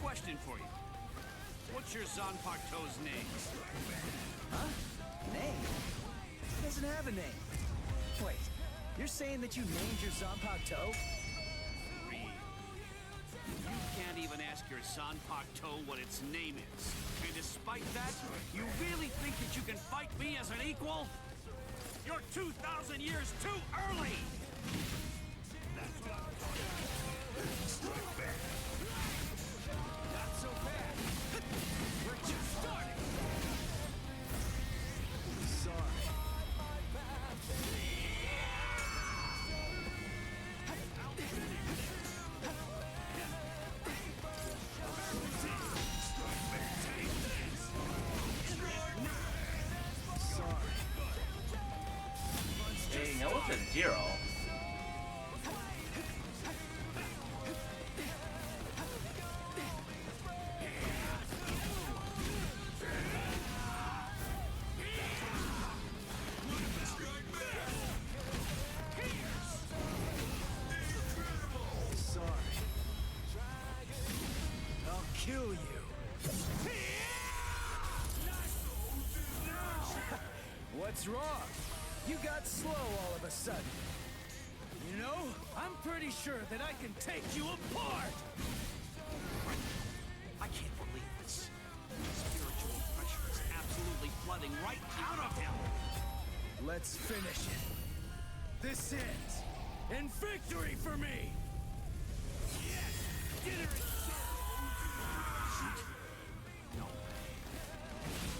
question for you. What's your Zanpakuto's name? Huh? Name? He doesn't have a name. Wait, you're saying that you named your Zanpakuto? Reed. You can't even ask your Zanpakuto what its name is. And despite that, you really think that you can fight me as an equal? You're 2,000 years too early! That's what I'm talking about. Strike back. Not so bad. We're just starting. Sorry. Dang, that wasn't zero. Kill you. What's wrong? You got slow all of a sudden. You know, I'm pretty sure that I can take you apart! I can't believe this. Spiritual pressure is absolutely flooding right out of him. Let's finish it. This ends in victory for me! Yes! Dinner is No.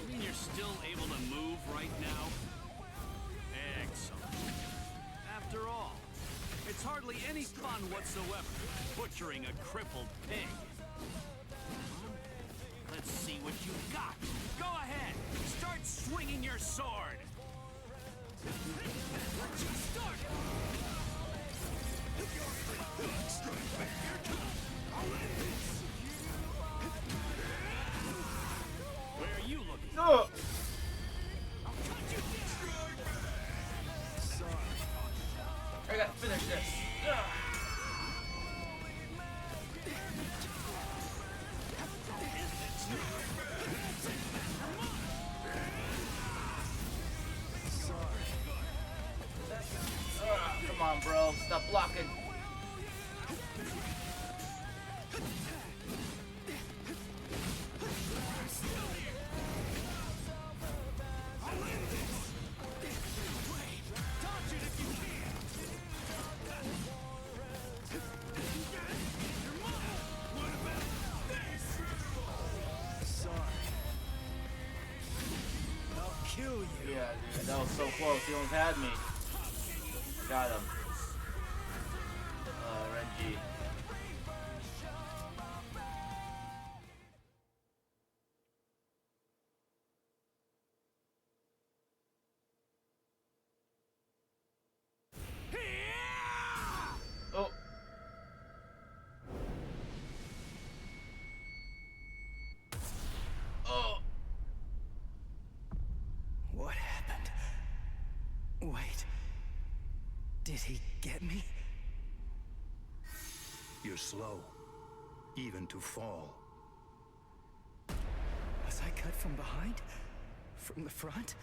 You mean you're still able to move right now? Excellent. After all, it's hardly any fun whatsoever, butchering a crippled pig. Let's see what you've got. Go ahead, start swinging your sword. Let's just start. Where are you looking? No. I gotta finish this. Come on, bro. Stop blocking. so close. He almost had me. Got him. Renji. Oh. Oh. What happened? Wait. Did he get me? You're slow, even to fall. Was I cut from behind? From the front?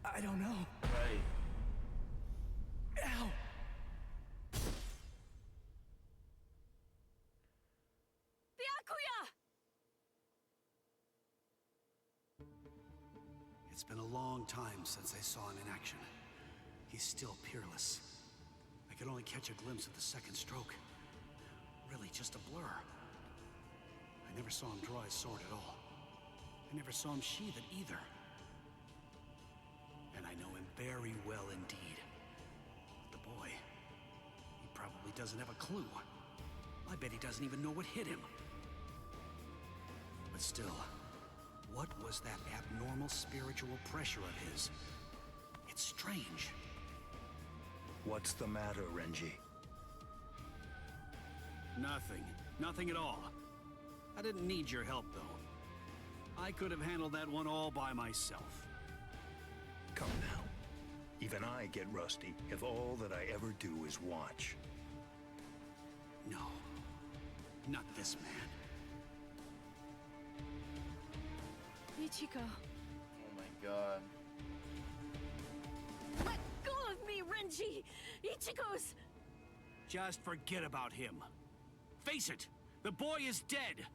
I don't know. Right. Ow! Byakuya! It's been a long time since I saw him in action. He's still peerless. I could only catch a glimpse of the second stroke. Really just a blur. I never saw him draw his sword at all. I never saw him sheathe it either. And I know him very well indeed. But the boy, he probably doesn't have a clue. I bet he doesn't even know what hit him. But still, what was that abnormal spiritual pressure of his? It's strange. What's the matter, Renji? Nothing. Nothing at all. I didn't need your help, though. I could have handled that one all by myself. Come now. Even I get rusty if all that I ever do is watch. No. Not this man. Ichigo. Oh my god. Let go of me, Renji! Ichigo's... Just forget about him. Face it, the boy is dead.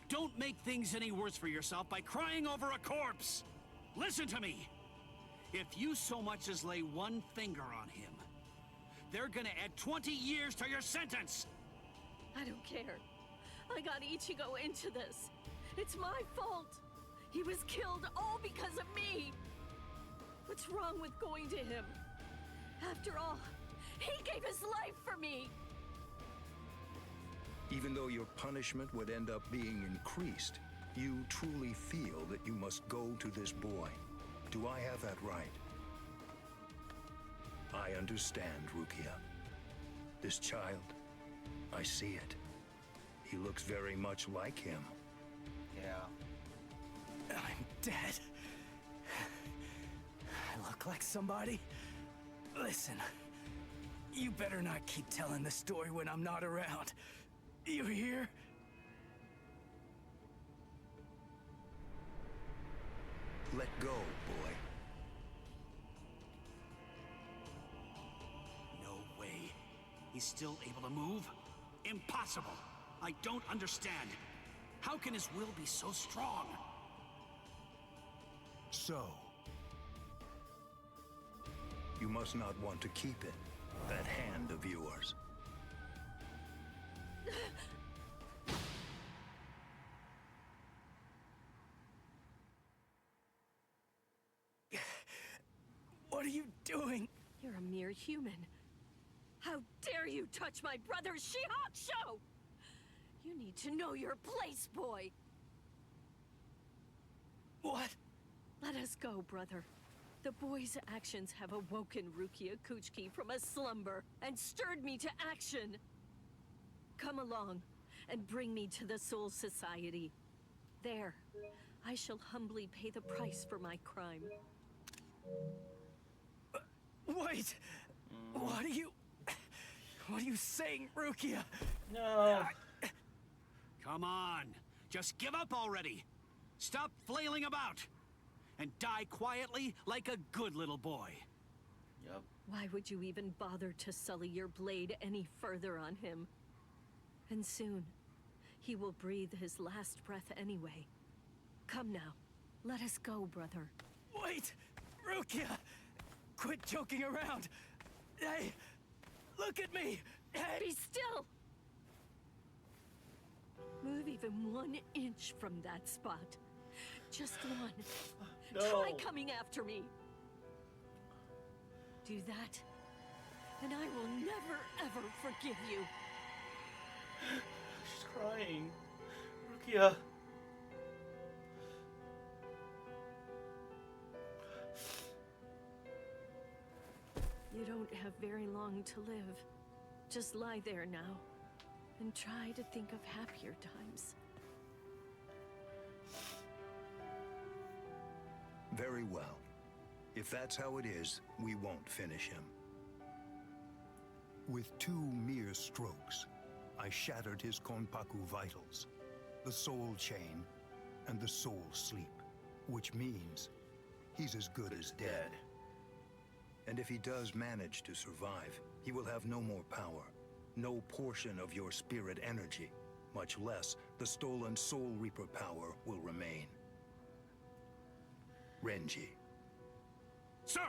Don't make things any worse for yourself by crying over a corpse. Listen to me. If you so much as lay one finger on him, they're gonna add 20 years to your sentence. I don't care. I got Ichigo into this. It's my fault. He was killed all because of me. What's wrong with going to him? After all, he gave his life for me. Even though your punishment would end up being increased, you truly feel that you must go to this boy. Do I have that right? I understand, Rukia. This child, I see it. He looks very much like him. Yeah. I'm dead. I look like somebody? Listen, you better not keep telling the story when I'm not around. You hear? Let go, boy. No way. He's still able to move? Impossible. I don't understand. How can his will be so strong? So, you must not want to keep it, that hand of yours. What are you doing? You're a mere human. How dare you touch my brother's Shihakusho! You need to know your place, boy! What? Let us go, brother. The boy's actions have awoken Rukia Kuchiki from a slumber and stirred me to action. Come along and bring me to the Soul Society. There, I shall humbly pay the price for my crime. Wait! What are you saying, Rukia? No. Come on. Just give up already. Stop flailing about. And die quietly like a good little boy. Yep. Why would you even bother to sully your blade any further on him? And soon, he will breathe his last breath anyway. Come now, let us go, brother. Wait! Rukia! Quit joking around! Hey! Look at me! Hey! Be still! Move even 1 inch from that spot. Just one. No. Try coming after me. do that, and I will never ever forgive you. She's crying. Rukia. You don't have very long to live. Just lie there now, and try to think of happier times. Very well. If that's how it is, we won't finish him. With 2 mere strokes, I shattered his Konpaku vitals, the soul chain, and the soul sleep, which means he's as good as dead. And if he does manage to survive, he will have no more power, no portion of your spirit energy, much less the stolen Soul Reaper power will remain. Renji. Sir!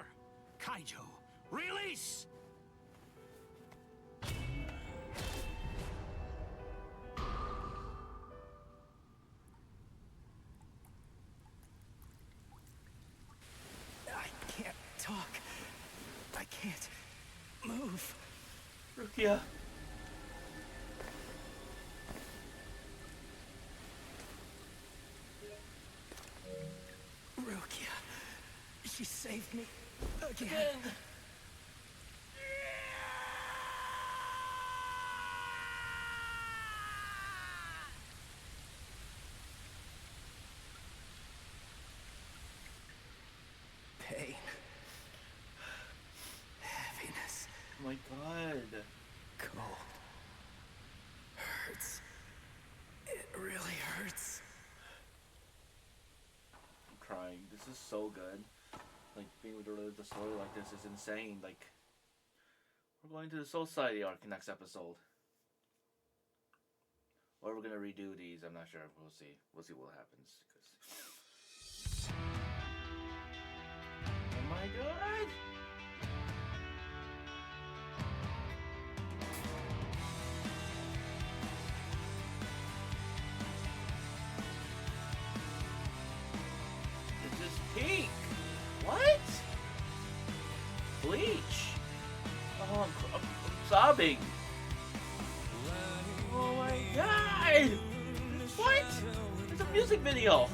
Kaijo, release! I can't talk. I can't move. Rukia. Rukia. She saved me again. Pain. Heaviness. Oh my god. Cold. Hurts. It really hurts. I'm crying. This is so good. Like, being able to relive the story like this is insane. Like, we're going to the Soul Society arc next episode. Or we're gonna redo these, I'm not sure. We'll see. We'll see what happens. Oh my god! It's just pink! What? Bleach! Oh, I'm sobbing! Oh my god! What? It's a music video!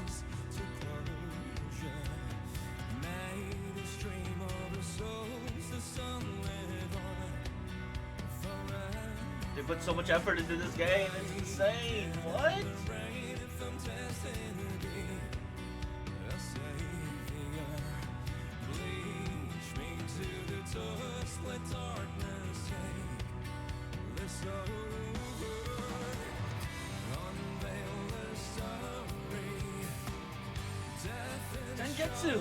They put so much effort into this game, it's insane! What? Dengetsu!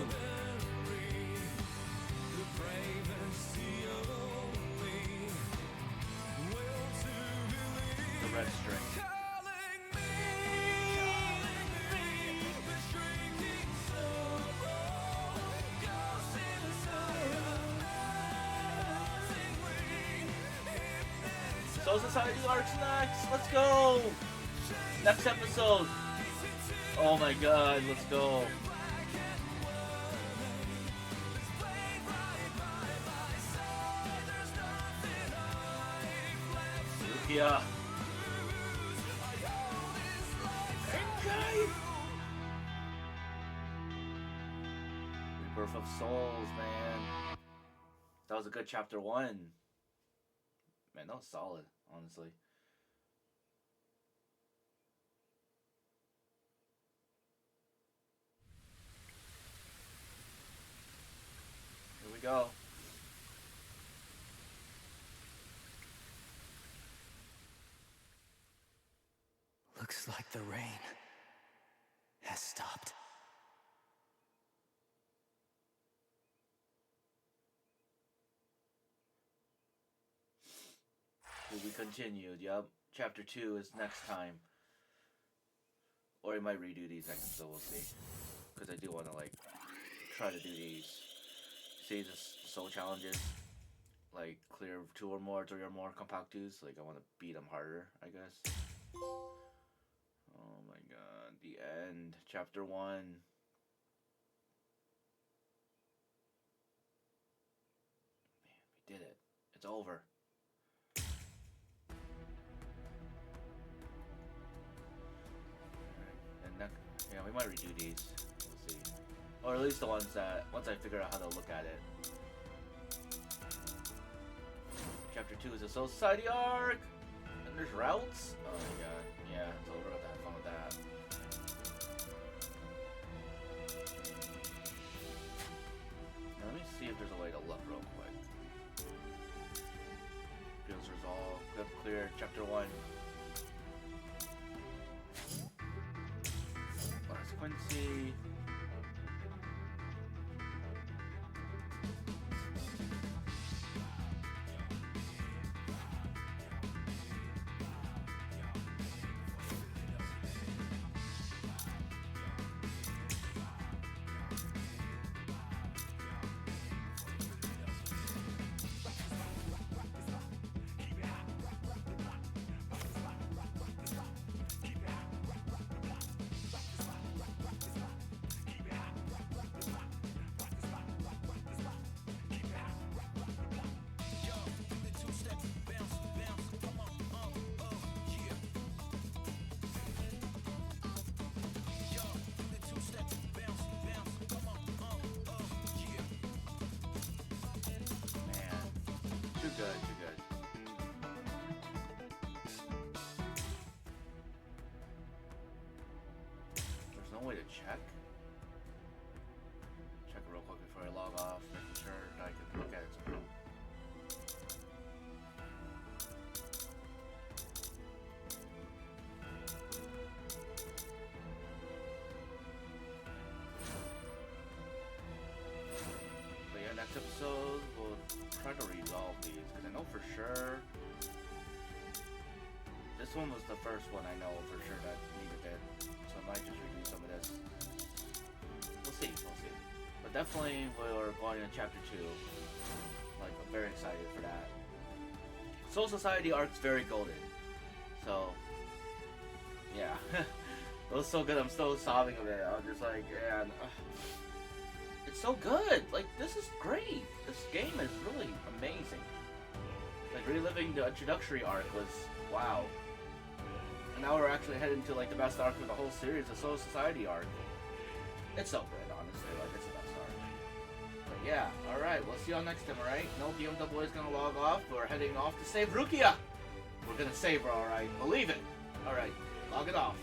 The red string. Soul Society arcs next! Let's go! Next episode! Oh my god, let's go! Rukia! Rebirth of Souls, man. That was a good chapter 1. Man, that was solid, honestly. Here we go. Looks like the rain has stopped. Will be continued, yup. Chapter 2 is next time. Or I might redo these next, so we'll see. Because I do want to, like, try to do these. See, the soul challenges. Like, clear 2 or more, 3 or more compactus. Like, I want to beat them harder, I guess. Oh my god. The end. Chapter 1. It's over. And that, yeah, we might redo these. We'll see. Or at least the ones that, once I figure out how to look at it. Chapter 2 is a Soul Society arc! And there's routes? Oh my god. Yeah, so we're gonna have fun with that. Now let me see if there's a way to look real quick. Fields resolved. Clip clear. Chapter 1. Last Quincy. Too good, too good. There's no way to check? Check it real quick before I log off, making sure I can look at it somehow. But yeah, next episode we'll try to resolve these, because I know for sure this one was the first one I know for sure that needed it, so I might just redo some of this. We'll see, we'll see. But definitely we're going to chapter 2. Like, I'm very excited for that. Soul Society arc's very golden, so yeah. It was so good, I'm still sobbing a bit. I'm just like, man, it's so good. Like, this is great. This game is really amazing. Like, reliving the introductory arc was wow. And now we're actually heading to like the best arc of the whole series, the Soul Society arc. It's so good, honestly. Like, it's the best arc. But yeah, all right. We'll see y'all next time. All right. No BMW is gonna log off. We're heading off to save Rukia. We're gonna save her. All right. Believe it. All right. Log it off.